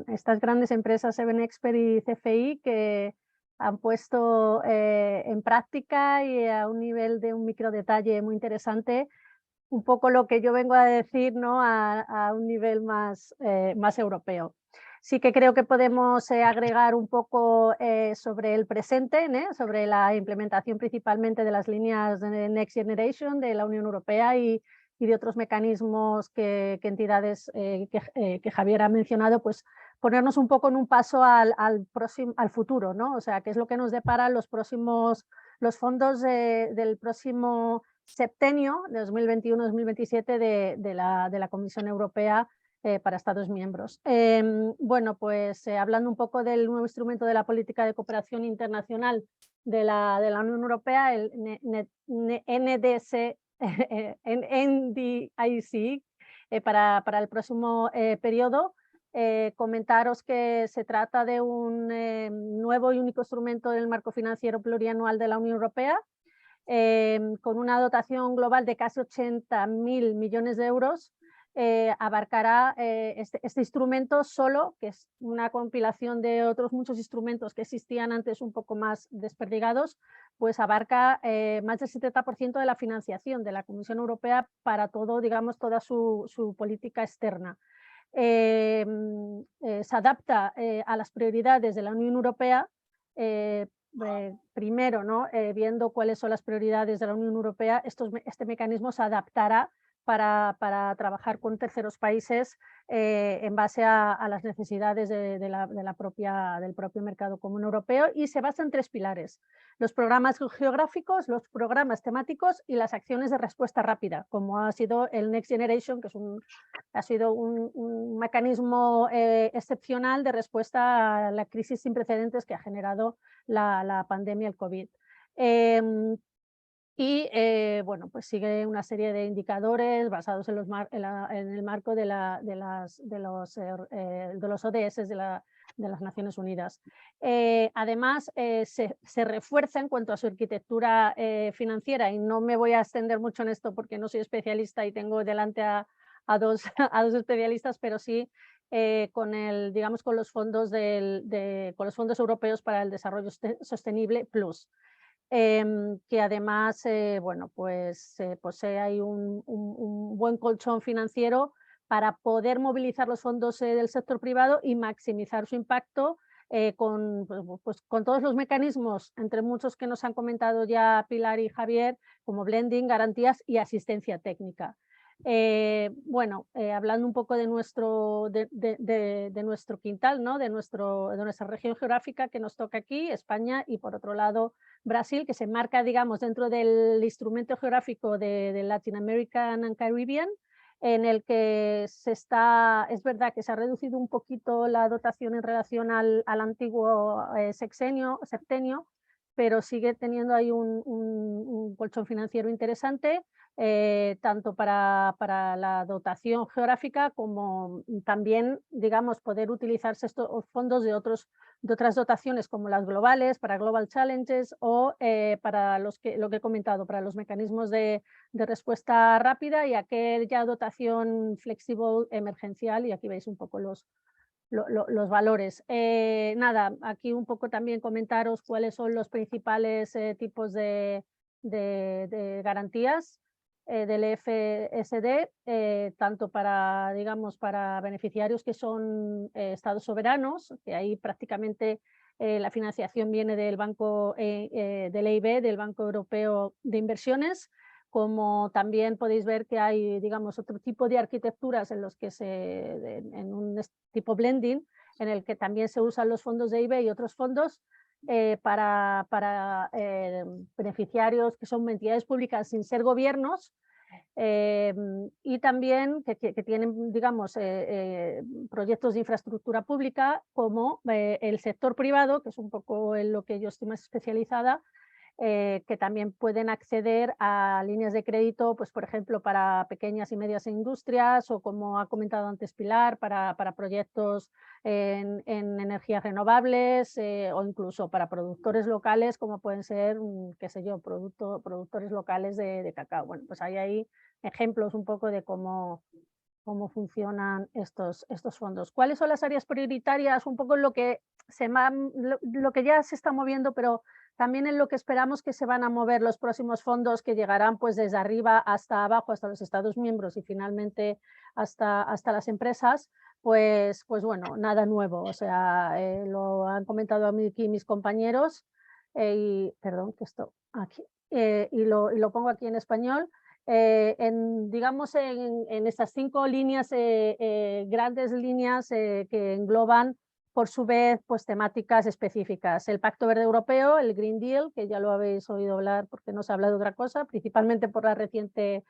[SPEAKER 4] estas grandes empresas, Seven Expert y CFI, que han puesto en práctica y a un nivel de un microdetalle muy interesante un poco lo que yo vengo a decir, ¿no? a un nivel más europeo. Sí que creo que podemos agregar un poco sobre el presente, sobre la implementación principalmente de las líneas de Next Generation de la Unión Europea y de otros mecanismos que entidades que Javier ha mencionado, pues ponernos un poco en un paso al futuro, ¿no? O sea, qué es lo que nos depara los fondos del próximo septenio de 2021-2027 de la Comisión Europea para Estados miembros. Bueno, pues hablando un poco del nuevo instrumento de la política de cooperación internacional de la Unión Europea, el NDIC, para el próximo periodo, comentaros que se trata de un nuevo y único instrumento del marco financiero plurianual de la Unión Europea, con una dotación global de casi 80.000 millones de euros. Abarcará este instrumento solo, que es una compilación de otros muchos instrumentos que existían antes un poco más desperdigados, pues abarca más del 70% de la financiación de la Comisión Europea para todo, digamos, toda su política externa. Se adapta a las prioridades de la Unión Europea, primero, ¿no? Viendo cuáles son las prioridades de la Unión Europea, este mecanismo se adaptará para trabajar con terceros países en base a las necesidades del propio mercado común europeo, y se basa en 3 pilares: los programas geográficos, los programas temáticos y las acciones de respuesta rápida, como ha sido el Next Generation, que ha sido un mecanismo excepcional de respuesta a la crisis sin precedentes que ha generado la pandemia, el COVID. Bueno, pues sigue una serie de indicadores basados en el marco de los ODS de las Naciones Unidas. Además, se refuerza en cuanto a su arquitectura financiera, y no me voy a extender mucho en esto porque no soy especialista y tengo delante a dos especialistas, pero sí con los fondos europeos para el desarrollo sostenible Plus. Que además, bueno, pues posee ahí un buen colchón financiero para poder movilizar los fondos del sector privado y maximizar su impacto con todos los mecanismos, entre muchos que nos han comentado ya Pilar y Javier, como blending, garantías y asistencia técnica. Bueno, hablando un poco de nuestro quintal, ¿no? de nuestra región geográfica que nos toca aquí, España, y por otro lado Brasil, que se marca, digamos, dentro del instrumento geográfico de Latin American and Caribbean, en el que es verdad que se ha reducido un poquito la dotación en relación al antiguo septenio, pero sigue teniendo ahí un colchón financiero interesante, tanto para la dotación geográfica como también, digamos, poder utilizarse estos fondos de otras dotaciones como las globales, para Global Challenges o para lo que he comentado, para los mecanismos de respuesta rápida y aquella dotación flexible emergencial, y aquí veis un poco los valores. Nada, aquí un poco también comentaros cuáles son los principales tipos de garantías del FSD, tanto para, digamos, para beneficiarios que son estados soberanos, que ahí prácticamente la financiación viene del banco del EIB, del Banco Europeo de Inversiones, como también podéis ver que hay, digamos, otro tipo de arquitecturas en los que en un tipo blending, en el que también se usan los fondos de EIB y otros fondos para beneficiarios que son entidades públicas sin ser gobiernos, y también que tienen, digamos, proyectos de infraestructura pública, como el sector privado, que es un poco en lo que yo estoy más especializada, que también pueden acceder a líneas de crédito, pues, por ejemplo, para pequeñas y medias industrias, o como ha comentado antes Pilar, para proyectos en energías renovables, o incluso para productores locales, como pueden ser, qué sé yo, productores locales de cacao. Bueno, pues hay ahí ejemplos un poco de cómo funcionan estos fondos. ¿Cuáles son las áreas prioritarias? Un poco lo que ya se está moviendo, pero también en lo que esperamos que se van a mover los próximos fondos, que llegarán pues desde arriba hasta abajo, hasta los Estados miembros y finalmente hasta las empresas. Pues bueno, nada nuevo, o sea, lo han comentado aquí mis compañeros, y perdón, que esto aquí, y lo pongo aquí en español. Digamos, en estas 5 líneas, grandes líneas que engloban por su vez pues temáticas específicas. El Pacto Verde Europeo, el Green Deal, que ya lo habéis oído hablar porque no se habla de otra cosa, principalmente por la reciente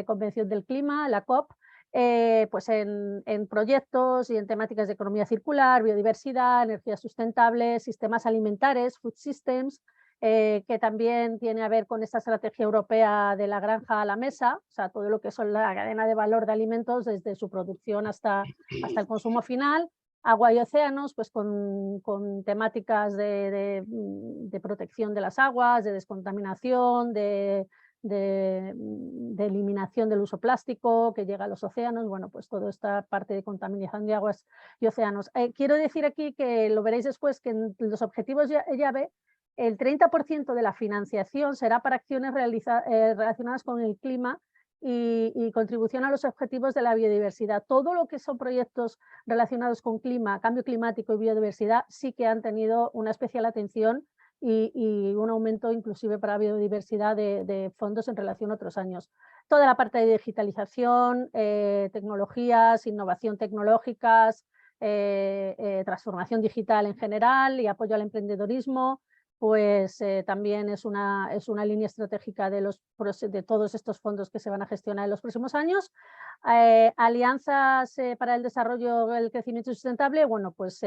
[SPEAKER 4] Convención del Clima, la COP, pues en proyectos y en temáticas de economía circular, biodiversidad, energía sustentable, sistemas alimentares, food systems, que también tiene a ver con esta estrategia europea de la granja a la mesa, o sea, todo lo que son la cadena de valor de alimentos desde su producción hasta el consumo final. Agua y océanos, pues con temáticas de protección de las aguas, de descontaminación, de eliminación del uso plástico que llega a los océanos. Bueno, pues toda esta parte de contaminación de aguas y océanos. Quiero decir aquí, que lo veréis después, que en los objetivos llave el 30% de la financiación será para acciones relacionadas con el clima y contribución a los objetivos de la biodiversidad. Todo lo que son proyectos relacionados con clima, cambio climático y biodiversidad sí que han tenido una especial atención y un aumento inclusive para biodiversidad de fondos en relación a otros años. Toda la parte de digitalización, tecnologías, innovación tecnológicas, transformación digital en general y apoyo al emprendedorismo, pues también es una línea estratégica de todos estos fondos que se van a gestionar en los próximos años. Alianzas para el desarrollo, el crecimiento sustentable, bueno, pues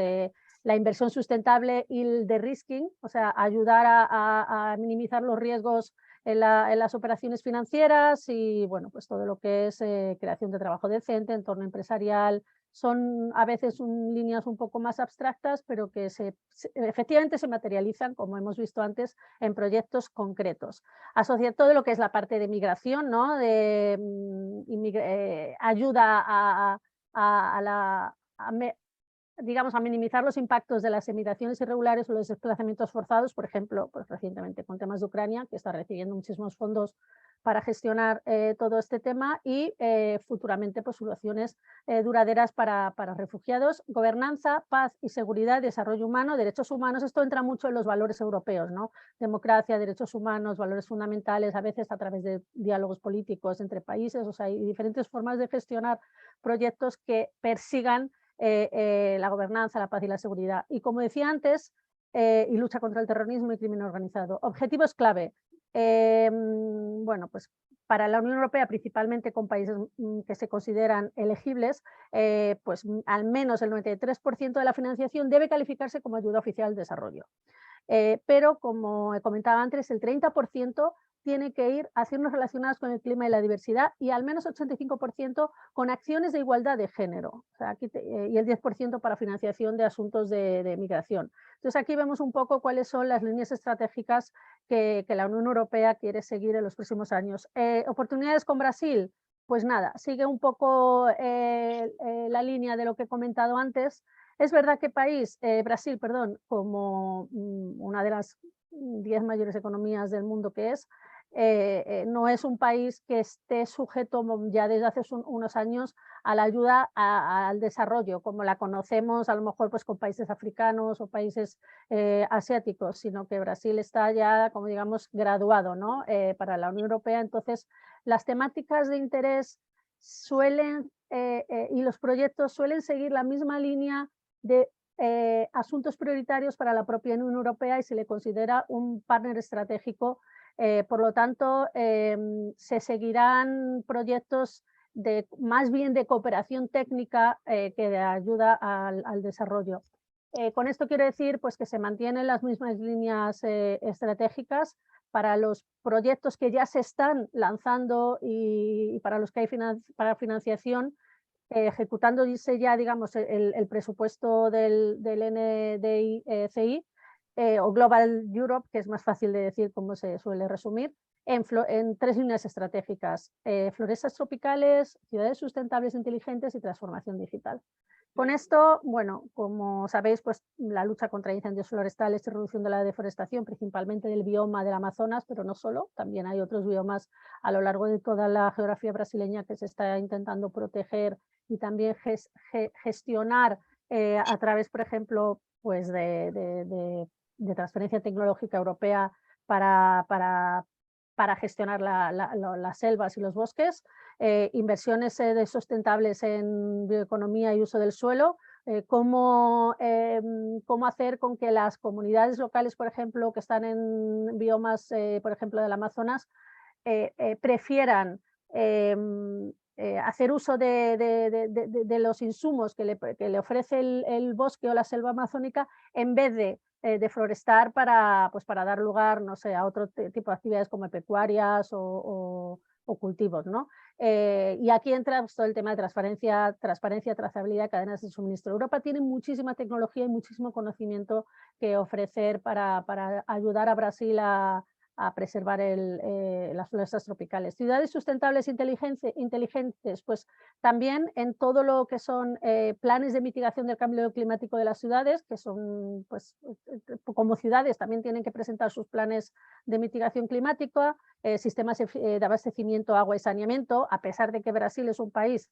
[SPEAKER 4] la inversión sustentable y el de-risking, o sea, ayudar a minimizar los riesgos en las operaciones financieras y, bueno, pues todo lo que es creación de trabajo decente, entorno empresarial. Son a veces líneas un poco más abstractas, pero que efectivamente se materializan, como hemos visto antes, en proyectos concretos. Asociar todo lo que es la parte de migración, ¿no? Ayuda digamos, a minimizar los impactos de las emigraciones irregulares o los desplazamientos forzados, por ejemplo, pues recientemente con temas de Ucrania, que está recibiendo muchísimos fondos para gestionar todo este tema y futuramente pues, soluciones duraderas para refugiados, gobernanza, paz y seguridad, desarrollo humano, derechos humanos. Esto entra mucho en los valores europeos, ¿no? Democracia, derechos humanos, valores fundamentales, a veces a través de diálogos políticos entre países. O sea, hay diferentes formas de gestionar proyectos que persigan la gobernanza, la paz y la seguridad. Y como decía antes, y lucha contra el terrorismo y crimen organizado. Objetivos clave. Bueno, pues para la Unión Europea, principalmente con países que se consideran elegibles, pues al menos el 93% de la financiación debe calificarse como ayuda oficial al desarrollo. Pero, como he comentado antes, el 30% tiene que ir a acciones relacionadas con el clima y la diversidad y al menos 85% con acciones de igualdad de género. O sea, aquí y el 10% para financiación de asuntos de migración. Entonces, aquí vemos un poco cuáles son las líneas estratégicas que la Unión Europea quiere seguir en los próximos años. ¿Oportunidades con Brasil? Pues nada, sigue un poco la línea de lo que he comentado antes. Es verdad que Brasil, perdón, como una de las 10 mayores economías del mundo que es, no es un país que esté sujeto ya desde hace unos años a la ayuda al desarrollo, como la conocemos a lo mejor pues, con países africanos o países asiáticos, sino que Brasil está ya, como digamos, graduado, ¿no? Para la Unión Europea. Entonces, las temáticas de interés suelen y los proyectos suelen seguir la misma línea de asuntos prioritarios para la propia Unión Europea y se le considera un partner estratégico. Por lo tanto, se seguirán proyectos más bien de cooperación técnica que de ayuda al desarrollo. Con esto quiero decir pues, que se mantienen las mismas líneas estratégicas para los proyectos que ya se están lanzando y para los que hay financiación, ejecutándose ya, digamos, el presupuesto del NDICI o Global Europe, que es más fácil de decir como se suele resumir, en 3 líneas estratégicas: florestas tropicales, ciudades sustentables inteligentes y transformación digital. Con esto, bueno, como sabéis, pues la lucha contra incendios forestales y reducción de la deforestación, principalmente del bioma del Amazonas, pero no solo, también hay otros biomas a lo largo de toda la geografía brasileña que se está intentando proteger y también gestionar a través, por ejemplo, pues de transferencia tecnológica europea para gestionar las selvas y los bosques, inversiones sustentables en bioeconomía y uso del suelo, cómo hacer con que las comunidades locales, por ejemplo, que están en biomas, por ejemplo, del Amazonas, prefieran hacer uso de los insumos que le ofrece el bosque o la selva amazónica en vez de deforestar para dar lugar, no sé, a otro tipo de actividades como pecuarias o cultivos, ¿no? Y aquí entra pues, todo el tema de transparencia, trazabilidad, cadenas de suministro. Europa tiene muchísima tecnología y muchísimo conocimiento que ofrecer para ayudar a Brasil a preservar las florestas tropicales. Ciudades sustentables inteligentes, pues también en todo lo que son planes de mitigación del cambio climático de las ciudades, que son, pues, como ciudades también tienen que presentar sus planes de mitigación climática, sistemas de abastecimiento, agua y saneamiento, a pesar de que Brasil es un país,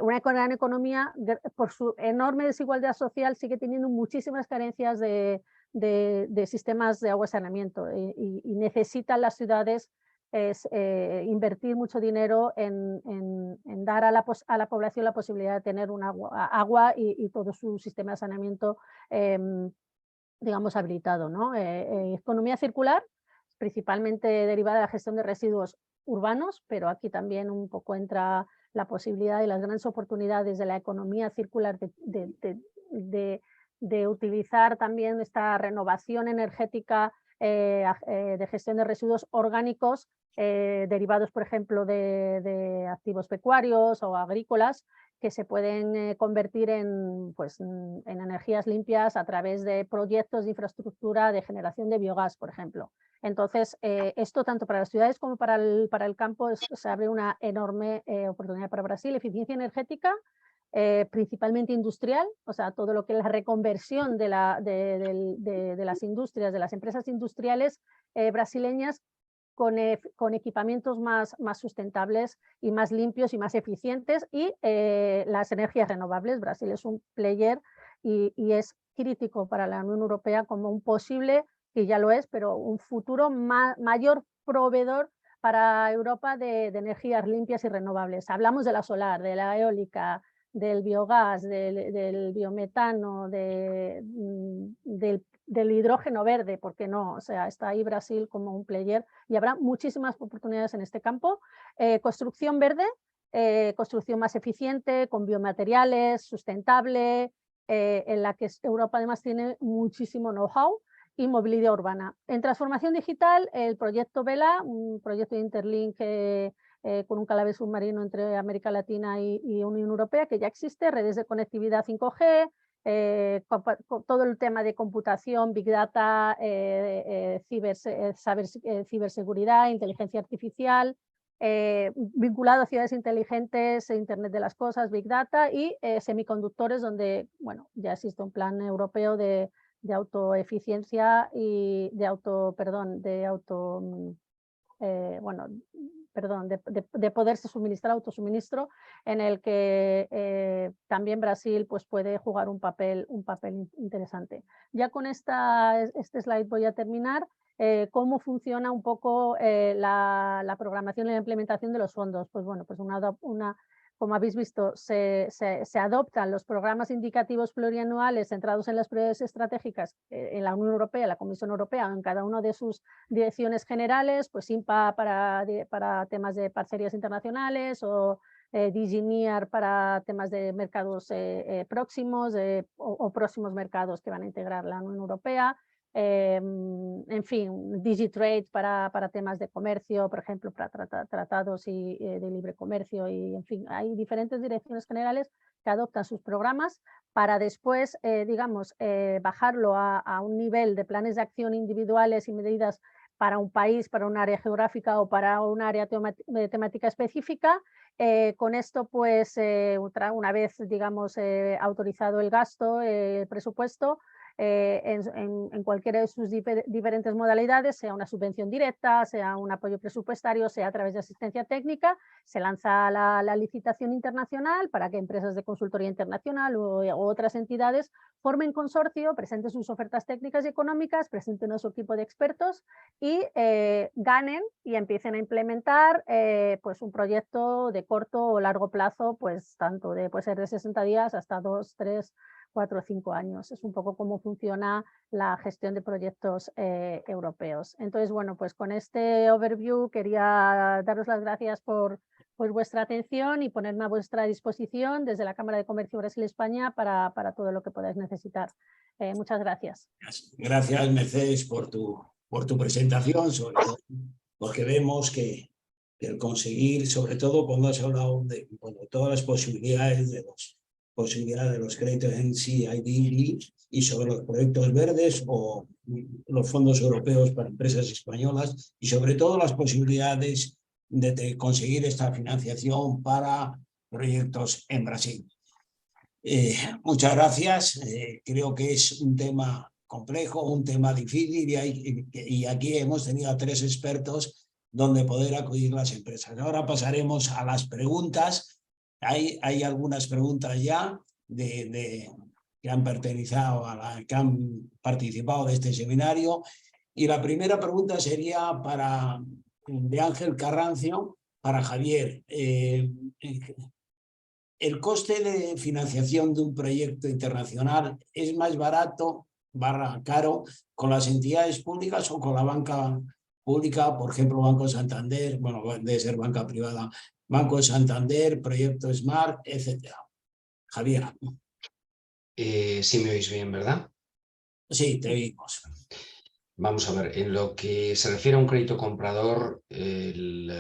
[SPEAKER 4] una gran economía, por su enorme desigualdad social sigue teniendo muchísimas carencias de sistemas de agua y saneamiento y necesitan las ciudades invertir mucho dinero en dar a la población la posibilidad de tener agua y todo su sistema de saneamiento digamos habilitado, ¿no? Economía circular, principalmente derivada de la gestión de residuos urbanos, pero aquí también un poco entra la posibilidad y las grandes oportunidades de la economía circular de utilizar también esta renovación energética de gestión de residuos orgánicos derivados, por ejemplo, de activos pecuarios o agrícolas, que se pueden convertir en energías limpias a través de proyectos de infraestructura de generación de biogás, por ejemplo. Entonces, esto tanto para las ciudades como para el campo se abre una enorme oportunidad para Brasil. Eficiencia energética, principalmente industrial, o sea, todo lo que es la reconversión de las industrias, de las empresas industriales brasileñas, con equipamientos más sustentables y más limpios y más eficientes, y las energías renovables. Brasil es un player y es crítico para la Unión Europea como un posible, que ya lo es, pero un futuro mayor proveedor para Europa de energías limpias y renovables. Hablamos de la solar, de la eólica, del biogás, del biometano, del hidrógeno verde, ¿por qué no? O sea, está ahí Brasil como un player y habrá muchísimas oportunidades en este campo. Construcción verde, construcción más eficiente, con biomateriales, sustentable, en la que Europa además tiene muchísimo know-how, y movilidad urbana. En transformación digital, el proyecto VELA, un proyecto de Interlink con un cable submarino entre América Latina y Unión Europea, que ya existe, redes de conectividad 5G, todo el tema de computación, Big Data, ciberseguridad, inteligencia artificial, vinculado a ciudades inteligentes, Internet de las cosas, Big Data y semiconductores, donde bueno, ya existe un plan europeo de autoeficiencia y de poderse suministrar, autosuministro, en el que también Brasil pues, puede jugar un papel interesante. Ya con este slide voy a terminar. ¿Cómo funciona un poco la programación y la implementación de los fondos? Pues bueno, pues como habéis visto, se adoptan los programas indicativos plurianuales centrados en las prioridades estratégicas en la Unión Europea, la Comisión Europea, en cada una de sus direcciones generales, pues INPA para temas de parcerías internacionales, o DigiNear para temas de mercados próximos o próximos mercados que van a integrar la Unión Europea. En fin, DigiTrade para temas de comercio, por ejemplo, para tratados de libre comercio, y en fin, hay diferentes direcciones generales que adoptan sus programas para después, digamos, bajarlo a un nivel de planes de acción individuales y medidas para un país, para un área geográfica o para un área temática específica. Con esto, pues, una vez, digamos, autorizado el gasto, el presupuesto, en cualquiera de sus diferentes modalidades, sea una subvención directa, sea un apoyo presupuestario, sea a través de asistencia técnica, se lanza la licitación internacional para que empresas de consultoría internacional u otras entidades formen consorcio, presenten sus ofertas técnicas y económicas, presenten a su equipo de expertos y ganen y empiecen a implementar pues un proyecto de corto o largo plazo, pues tanto puede ser de 60 días hasta 2, 3, 4 o 5 años. Es un poco cómo funciona la gestión de proyectos europeos. Entonces, bueno, pues con este overview quería daros las gracias por vuestra atención y ponerme a vuestra disposición desde la Cámara de Comercio Brasil-España para todo lo que podáis necesitar. Muchas gracias.
[SPEAKER 1] Gracias, Mercedes, por tu presentación, sobre todo porque vemos que el conseguir, sobre todo cuando has hablado de todas las posibilidades de los créditos en CID y sobre los proyectos verdes o los fondos europeos para empresas españolas, y sobre todo las posibilidades de conseguir esta financiación para proyectos en Brasil. Muchas gracias. Creo que es un tema complejo, un tema difícil, y aquí hemos tenido a 3 expertos donde poder acudir las empresas. Ahora pasaremos a las preguntas. Hay algunas preguntas ya que han participado de este seminario, y la primera pregunta sería de Ángel Carrancio para Javier. ¿El coste de financiación de un proyecto internacional es más barato / caro con las entidades públicas o con la banca pública? Por ejemplo, Banco Santander, bueno, debe ser banca privada, Banco Santander, Proyecto Smart, etcétera. Javier.
[SPEAKER 2] Sí me oís bien, ¿verdad?
[SPEAKER 1] Sí, te oímos.
[SPEAKER 2] Vamos a ver, en lo que se refiere a un crédito comprador, el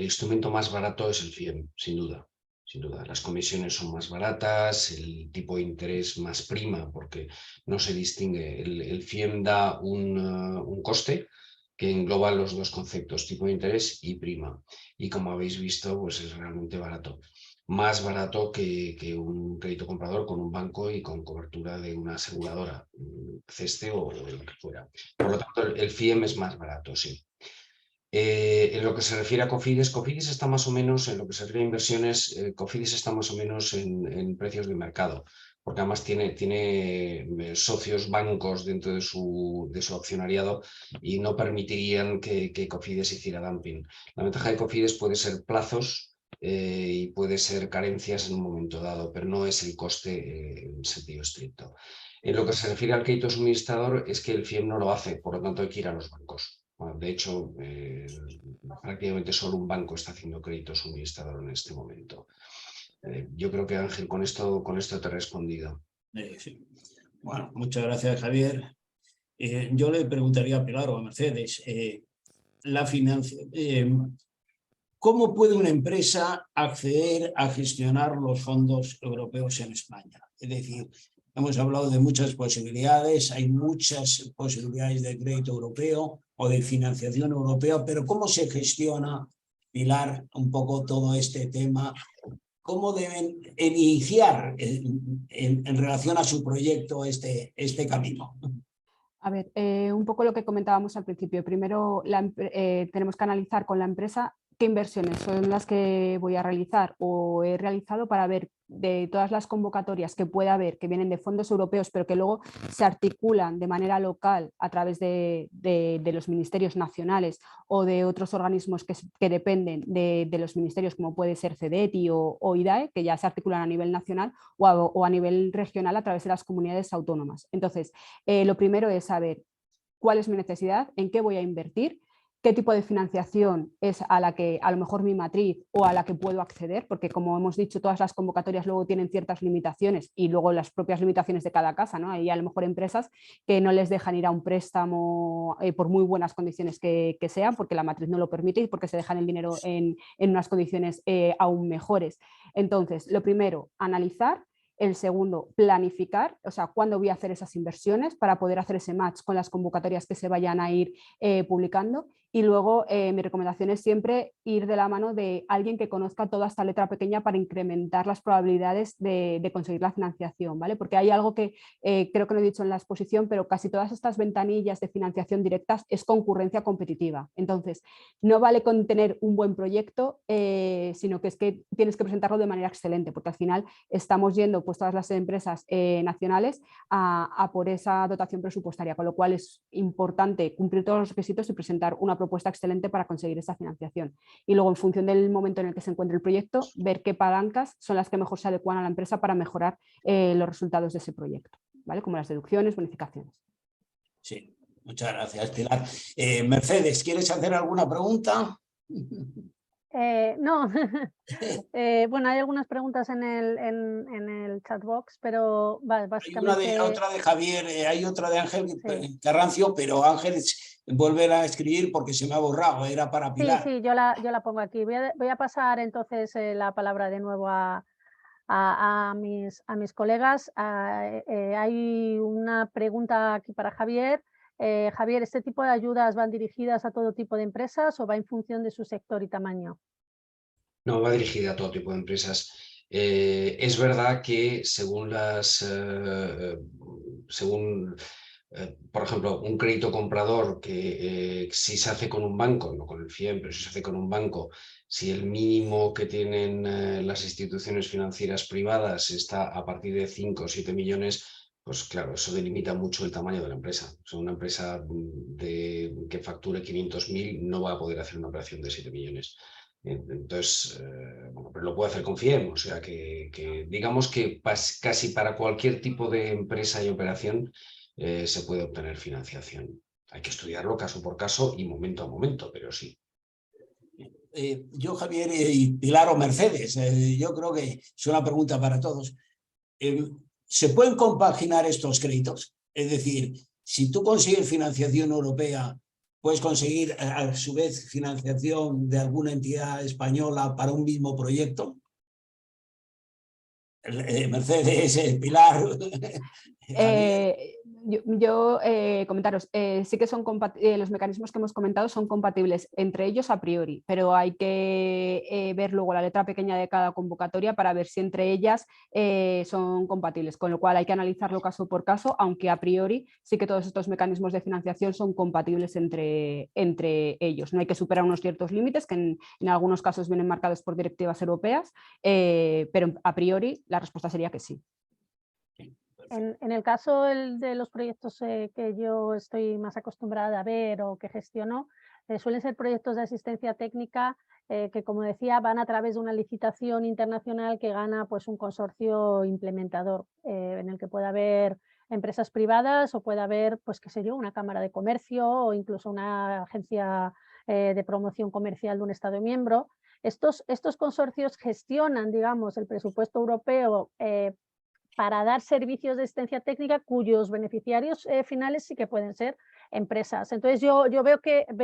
[SPEAKER 2] instrumento más barato es el FIEM, sin duda. Sin duda, las comisiones son más baratas, el tipo de interés más prima, porque no se distingue. El FIEM da un coste que engloba los 2 conceptos, tipo de interés y prima. Y como habéis visto, pues es realmente barato. más barato que un crédito comprador con un banco y con cobertura de una aseguradora, CESTE o lo que fuera. Por lo tanto, el FIEM es más barato, sí. En lo que se refiere a Cofidis, Cofidis está más o menos, en lo que se refiere a inversiones, Cofidis está más o menos en precios de mercado, porque además tiene socios bancos dentro de su accionariado y no permitirían que Cofidis hiciera dumping. La ventaja de Cofidis puede ser plazos y puede ser carencias en un momento dado, pero no es el coste en sentido estricto. En lo que se refiere al crédito suministrador es que el FIEM no lo hace, por lo tanto hay que ir a los bancos. Bueno, de hecho, prácticamente solo un banco está haciendo crédito suministrador en este momento. Yo creo que, Ángel, con esto te he respondido.
[SPEAKER 1] Sí. Bueno, muchas gracias, Javier. Yo le preguntaría a Pilar o a Mercedes, ¿cómo puede una empresa acceder a gestionar los fondos europeos en España? Es decir, hemos hablado de muchas posibilidades, hay muchas posibilidades de crédito europeo o de financiación europea, pero ¿cómo se gestiona, Pilar, un poco todo este tema? ¿Cómo deben iniciar en relación a su proyecto este camino?
[SPEAKER 3] A ver, un poco lo que comentábamos al principio. Primero tenemos que analizar con la empresa qué inversiones son las que voy a realizar o he realizado para ver de todas las convocatorias que pueda haber que vienen de fondos europeos pero que luego se articulan de manera local a través de los ministerios nacionales o de otros organismos que dependen de los ministerios como puede ser CEDETI o IDAE, que ya se articulan a nivel nacional o a nivel regional a través de las comunidades autónomas. Entonces, lo primero es saber cuál es mi necesidad, en qué voy a invertir, qué tipo de financiación es a la que a lo mejor mi matriz o a la que puedo acceder, porque como hemos dicho, todas las convocatorias luego tienen ciertas limitaciones y luego las propias limitaciones de cada casa, ¿no? Hay a lo mejor empresas que no les dejan ir a un préstamo por muy buenas condiciones que sean, porque la matriz no lo permite y porque se dejan el dinero en unas condiciones aún mejores. Entonces, lo primero, analizar. El segundo, planificar, o sea, cuándo voy a hacer esas inversiones para poder hacer ese match con las convocatorias que se vayan a ir publicando. Y luego mi recomendación es siempre ir de la mano de alguien que conozca toda esta letra pequeña para incrementar las probabilidades de conseguir la financiación, ¿vale? Porque hay algo que creo que no he dicho en la exposición, pero casi todas estas ventanillas de financiación directas es concurrencia competitiva. Entonces, no vale con tener un buen proyecto, sino que es que tienes que presentarlo de manera excelente, porque al final estamos yendo pues todas las empresas nacionales a por esa dotación presupuestaria, con lo cual es importante cumplir todos los requisitos y presentar una propuesta excelente para conseguir esa financiación. Y luego, en función del momento en el que se encuentre el proyecto, ver qué palancas son las que mejor se adecuan a la empresa para mejorar los resultados de ese proyecto, ¿vale? Como las deducciones, bonificaciones.
[SPEAKER 1] Sí, muchas gracias, Pilar. Mercedes, ¿quieres hacer alguna pregunta?
[SPEAKER 4] No, bueno, hay algunas preguntas en el chat box, pero básicamente...
[SPEAKER 1] Hay otra de Javier, hay otra de Ángel Carrancio, pero Ángel volver a escribir porque se me ha borrado, era para Pilar.
[SPEAKER 4] Sí, yo la pongo aquí. Voy a pasar entonces la palabra de nuevo a mis colegas. Hay una pregunta aquí para Javier. Javier, ¿este tipo de ayudas van dirigidas a todo tipo de empresas o va en función de su sector y tamaño?
[SPEAKER 2] No, va dirigida a todo tipo de empresas. Es verdad que por ejemplo, un crédito comprador que si se hace con un banco, no con el FIEM, pero si se hace con un banco, si el mínimo que tienen las instituciones financieras privadas está a partir de 5 o 7 millones, pues claro, eso delimita mucho el tamaño de la empresa. O sea, una empresa que facture 500.000 no va a poder hacer una operación de 7 millones. Entonces, bueno, pero lo puede hacer con FIEM, o sea que digamos que casi para cualquier tipo de empresa y operación se puede obtener financiación. Hay que estudiarlo caso por caso y momento a momento, pero sí.
[SPEAKER 1] Yo, Javier y Pilar o Mercedes, yo creo que es una pregunta para todos. ¿Se pueden compaginar estos créditos? Es decir, si tú consigues financiación europea, ¿puedes conseguir a su vez financiación de alguna entidad española para un mismo proyecto? Mercedes, Pilar.
[SPEAKER 3] Comentaros, sí que son los mecanismos que hemos comentado son compatibles entre ellos a priori, pero hay que ver luego la letra pequeña de cada convocatoria para ver si entre ellas son compatibles, con lo cual hay que analizarlo caso por caso, aunque a priori sí que todos estos mecanismos de financiación son compatibles entre ellos. No hay que superar unos ciertos límites que en algunos casos vienen marcados por directivas europeas, pero a priori la respuesta sería que sí.
[SPEAKER 4] En el caso de los proyectos que yo estoy más acostumbrada a ver o que gestiono, suelen ser proyectos de asistencia técnica que, como decía, van a través de una licitación internacional que gana pues, un consorcio implementador en el que puede haber empresas privadas o puede haber, pues qué sé yo, una cámara de comercio o incluso una agencia de promoción comercial de un Estado miembro. Estos consorcios gestionan, digamos, el presupuesto europeo para dar servicios de asistencia técnica cuyos beneficiarios finales sí que pueden ser empresas. Entonces yo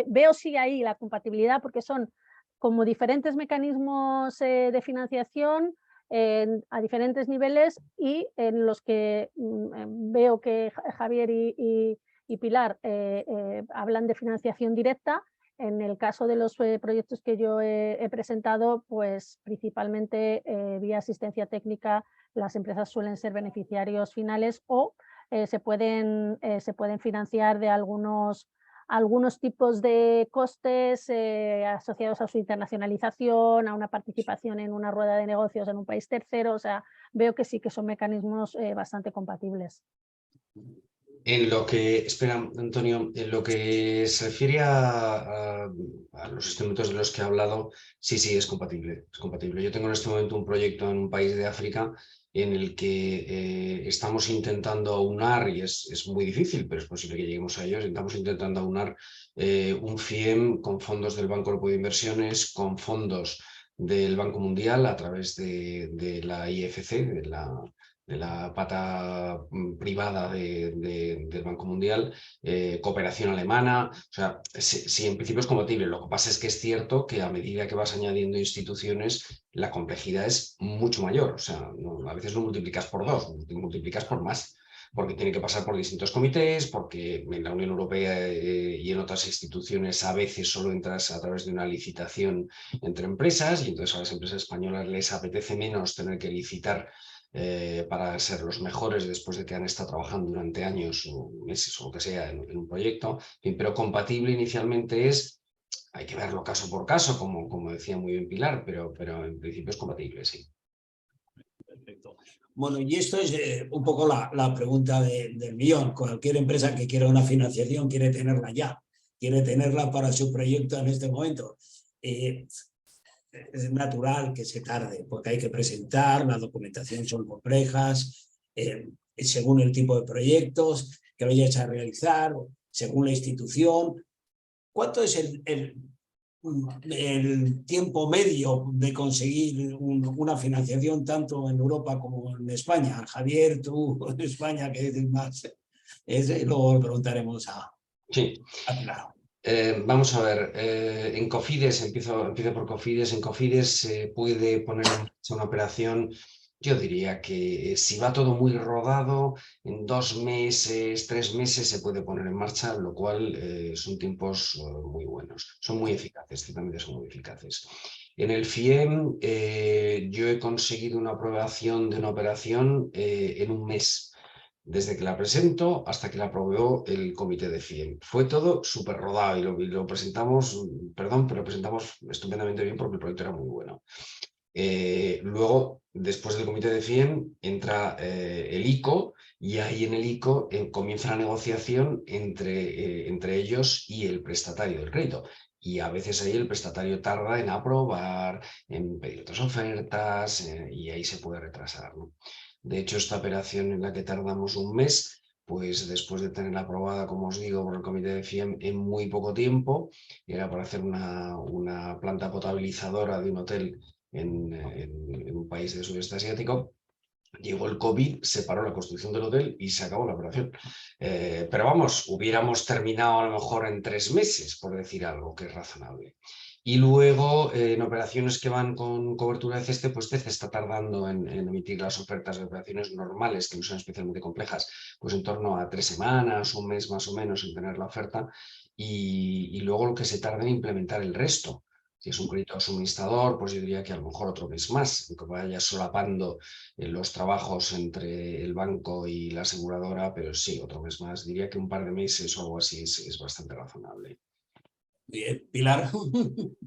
[SPEAKER 4] veo sí ahí la compatibilidad porque son como diferentes mecanismos de financiación a diferentes niveles y en los que veo que Javier y Pilar hablan de financiación directa. En el caso de los proyectos que yo he presentado, pues principalmente vía asistencia técnica, las empresas suelen ser beneficiarios finales o se pueden financiar de algunos tipos de costes asociados a su internacionalización, a una participación en una rueda de negocios en un país tercero. O sea, veo que sí que son mecanismos bastante compatibles.
[SPEAKER 2] En lo que, espera, Antonio, en lo que se refiere a los instrumentos de los que he hablado, sí, es compatible, es compatible. Yo tengo en este momento un proyecto en un país de África en el que estamos intentando aunar, y es muy difícil, pero es posible que lleguemos a ello, estamos intentando aunar un FIEM con fondos del Banco Europeo de Inversiones, con fondos del Banco Mundial a través de la IFC, de la pata privada del Banco Mundial, cooperación alemana. O sea, sí, en principio es compatible. Lo que pasa es que es cierto que a medida que vas añadiendo instituciones, la complejidad es mucho mayor. O sea, a veces no multiplicas por 2, multiplicas por más, porque tiene que pasar por distintos comités, porque en la Unión Europea y en otras instituciones a veces solo entras a través de una licitación entre empresas, y entonces a las empresas españolas les apetece menos tener que licitar para ser los mejores después de que han estado trabajando durante años o meses o lo que sea en un proyecto. Pero compatible inicialmente hay que verlo caso por caso, como decía muy bien Pilar, pero en principio es compatible, sí.
[SPEAKER 1] Perfecto. Bueno, y esto es un poco la pregunta del millón. Cualquier empresa que quiera una financiación quiere tenerla ya, quiere tenerla para su proyecto en este momento. Es natural que se tarde, porque hay que presentar, la documentación son complejas, según el tipo de proyectos que vayas a realizar, según la institución. ¿Cuánto es el tiempo medio de conseguir una financiación tanto en Europa como en España? Javier, tú en España, ¿qué dices más? Luego preguntaremos a Pilar.
[SPEAKER 2] Vamos a ver, en Cofides, empiezo por Cofides. En Cofides se puede poner en marcha una operación, yo diría que si va todo muy rodado, en 2 meses, 3 meses se puede poner en marcha, lo cual son tiempos muy buenos, son muy eficaces, ciertamente son muy eficaces. En el FIEM yo he conseguido una aprobación de una operación en 1 mes. Desde que la presento hasta que la aprobó el comité de FIEM. Fue todo súper rodado y lo presentamos, pero lo presentamos estupendamente bien porque el proyecto era muy bueno. Luego, después del comité de FIEM, entra el ICO y ahí en el ICO comienza la negociación entre ellos y el prestatario del crédito. Y a veces ahí el prestatario tarda en aprobar, en pedir otras ofertas y ahí se puede retrasar, ¿no? De hecho, esta operación en la que tardamos 1 mes, pues después de tenerla aprobada, como os digo, por el comité de FIEM en muy poco tiempo, era para hacer una planta potabilizadora de un hotel en un país del sudeste asiático. Llegó el COVID, se paró la construcción del hotel y se acabó la operación. Pero vamos, hubiéramos terminado a lo mejor en 3 meses, por decir algo que es razonable. Y luego, en operaciones que van con cobertura de CESTE, pues CESTE está tardando en emitir las ofertas de operaciones normales, que no son especialmente complejas, pues en torno a 3 semanas, un mes más o menos en tener la oferta, y luego lo que se tarda en implementar el resto. Si es un crédito suministrador, pues yo diría que a lo mejor otro mes más, que vaya solapando los trabajos entre el banco y la aseguradora, pero sí, otro mes más. Diría que un par de meses o algo así es bastante razonable.
[SPEAKER 1] Bien, Pilar.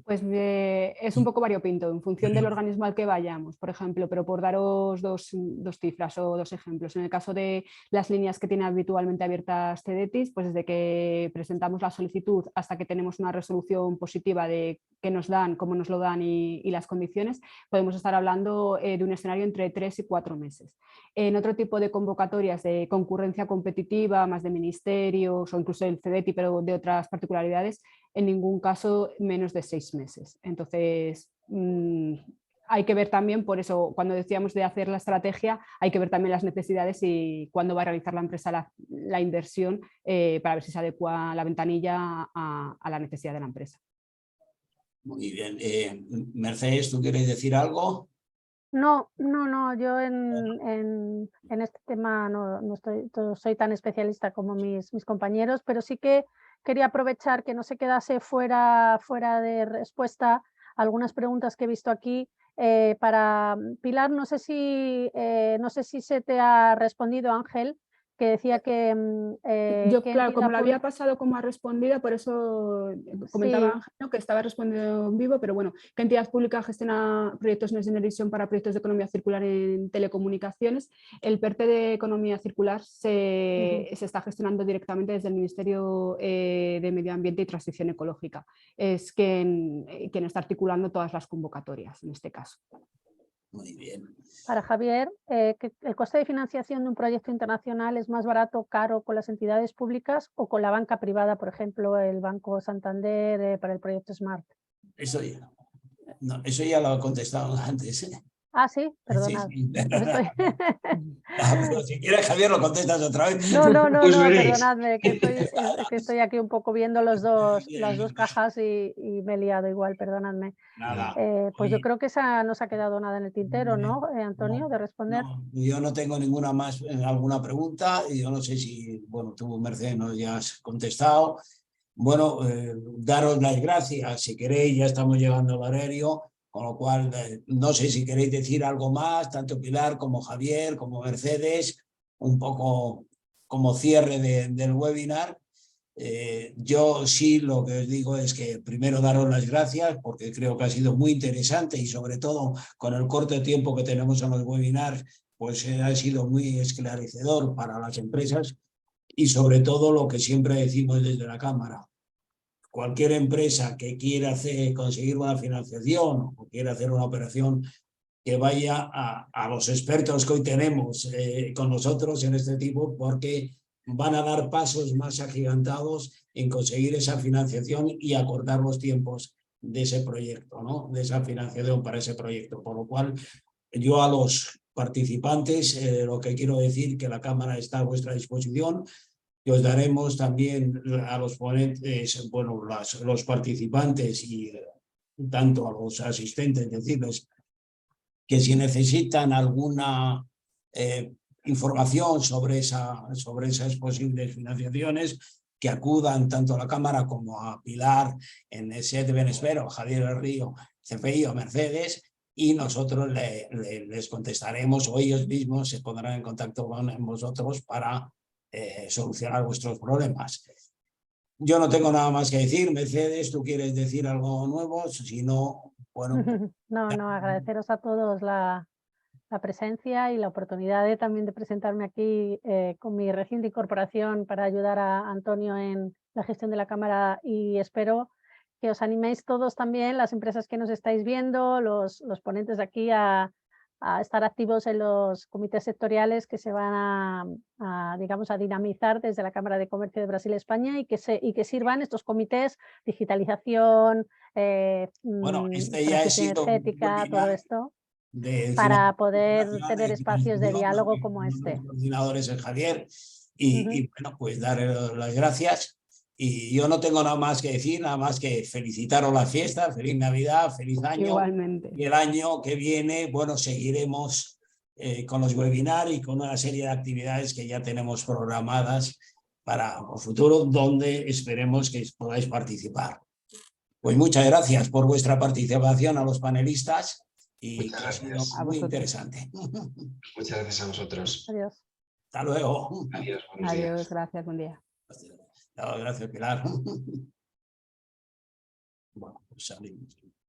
[SPEAKER 3] Pues es un poco variopinto en función del organismo al que vayamos, por ejemplo, pero por daros dos cifras o dos ejemplos. En el caso de las líneas que tiene habitualmente abiertas Cedetis, pues desde que presentamos la solicitud hasta que tenemos una resolución positiva de qué nos dan, cómo nos lo dan y las condiciones, podemos estar hablando de un escenario entre 3 y 4 meses. En otro tipo de convocatorias de concurrencia competitiva, más de ministerios o incluso el Cedeti, pero de otras particularidades, en ningún caso menos de 6 meses. Entonces, hay que ver también, por eso cuando decíamos de hacer la estrategia, hay que ver también las necesidades y cuándo va a realizar la empresa la inversión para ver si se adecua la ventanilla a la necesidad de la empresa.
[SPEAKER 1] Muy bien. Mercedes, ¿tú quieres decir algo?
[SPEAKER 4] No, yo en este tema no soy tan especialista como mis compañeros, pero sí que quería aprovechar que no se quedase fuera de respuesta algunas preguntas que he visto aquí. Para Pilar, no sé si se te ha respondido, Ángel, que decía que...
[SPEAKER 3] Yo,
[SPEAKER 4] ¿qué
[SPEAKER 3] claro, como
[SPEAKER 4] entidad
[SPEAKER 3] la había pasado como a respondida, por eso comentaba
[SPEAKER 4] Sí.
[SPEAKER 3] Ángel, ¿no?, que estaba respondiendo en vivo, pero bueno, ¿qué entidad pública gestiona proyectos Next Generation para proyectos de economía circular en telecomunicaciones? El PERTE de economía circular se está gestionando directamente desde el Ministerio de Medio Ambiente y Transición Ecológica. Es quien está articulando todas las convocatorias en este caso.
[SPEAKER 1] Muy bien.
[SPEAKER 4] Para Javier, que ¿el coste de financiación de un proyecto internacional es más barato o caro con las entidades públicas o con la banca privada, por ejemplo, el Banco Santander para el proyecto SMART?
[SPEAKER 1] Eso ya lo he contestado antes.
[SPEAKER 4] Ah, sí, perdonad.
[SPEAKER 1] Sí.
[SPEAKER 4] Estoy...
[SPEAKER 1] Pero si quieres, Javier, lo contestas otra vez.
[SPEAKER 4] No,
[SPEAKER 2] Pues veréis.
[SPEAKER 4] perdonadme, que estoy aquí un poco viendo las dos cajas y me he liado igual, perdonadme.
[SPEAKER 1] Nada.
[SPEAKER 4] Pues yo creo que esa no se ha quedado nada en el tintero, ¿no, Antonio, de responder?
[SPEAKER 1] No, yo no tengo ninguna más, alguna pregunta, y yo no sé si, bueno, tú, Mercedes, no ya has contestado. Bueno, daros las gracias, si queréis, ya estamos llegando al horario, con lo cual no sé si queréis decir algo más, tanto Pilar como Javier, como Mercedes, un poco como cierre del webinar. Yo sí lo que os digo es que primero daros las gracias porque creo que ha sido muy interesante y sobre todo con el corto tiempo que tenemos en los webinars, pues ha sido muy esclarecedor para las empresas y sobre todo lo que siempre decimos desde la Cámara. Cualquier empresa que quiera conseguir una financiación o quiera hacer una operación, que vaya a los expertos que hoy tenemos con nosotros en este tipo, porque van a dar pasos más agigantados en conseguir esa financiación y acortar los tiempos de ese proyecto, ¿no? De esa financiación para ese proyecto. Por lo cual, yo a los participantes lo que quiero decir que la Cámara está a vuestra disposición, que os daremos también a los ponentes, bueno, los participantes y tanto a los asistentes, decirles que si necesitan alguna información sobre esas posibles financiaciones, que acudan tanto a la Cámara como a Pilar en ese de Benespero, a Javier del Río, CFI o Mercedes, y nosotros les contestaremos o ellos mismos se pondrán en contacto con vosotros para solucionar vuestros problemas. Yo no tengo nada más que decir. Mercedes, ¿tú quieres decir algo nuevo? Si no, bueno.
[SPEAKER 4] No, agradeceros a todos la presencia y la oportunidad también de presentarme aquí con mi reciente incorporación para ayudar a Antonio en la gestión de la Cámara, y espero que os animéis todos también, las empresas que nos estáis viendo, los ponentes de aquí, a estar activos en los comités sectoriales que se van digamos, a dinamizar desde la Cámara de Comercio de Brasil-España y que sirvan estos comités, digitalización,
[SPEAKER 1] bueno, ya ha sido
[SPEAKER 4] energética, todo esto, para poder tener espacios de diálogo como este.
[SPEAKER 1] Los coordinadores, el Javier, y bueno, pues dar las gracias Y yo no tengo nada más que decir, nada más que felicitaros la fiesta, feliz Navidad, feliz año.
[SPEAKER 3] Igualmente.
[SPEAKER 1] Y el año que viene, bueno, seguiremos con los webinars y con una serie de actividades que ya tenemos programadas para el futuro, donde esperemos que podáis participar. Pues muchas gracias por vuestra participación a los panelistas y que ha sido muy interesante.
[SPEAKER 2] Muchas gracias a vosotros.
[SPEAKER 4] Adiós.
[SPEAKER 1] Hasta luego.
[SPEAKER 2] Adiós, buenos días.
[SPEAKER 3] Adiós, gracias, buen día.
[SPEAKER 1] Gracias, Pilar. Bueno, pues salimos.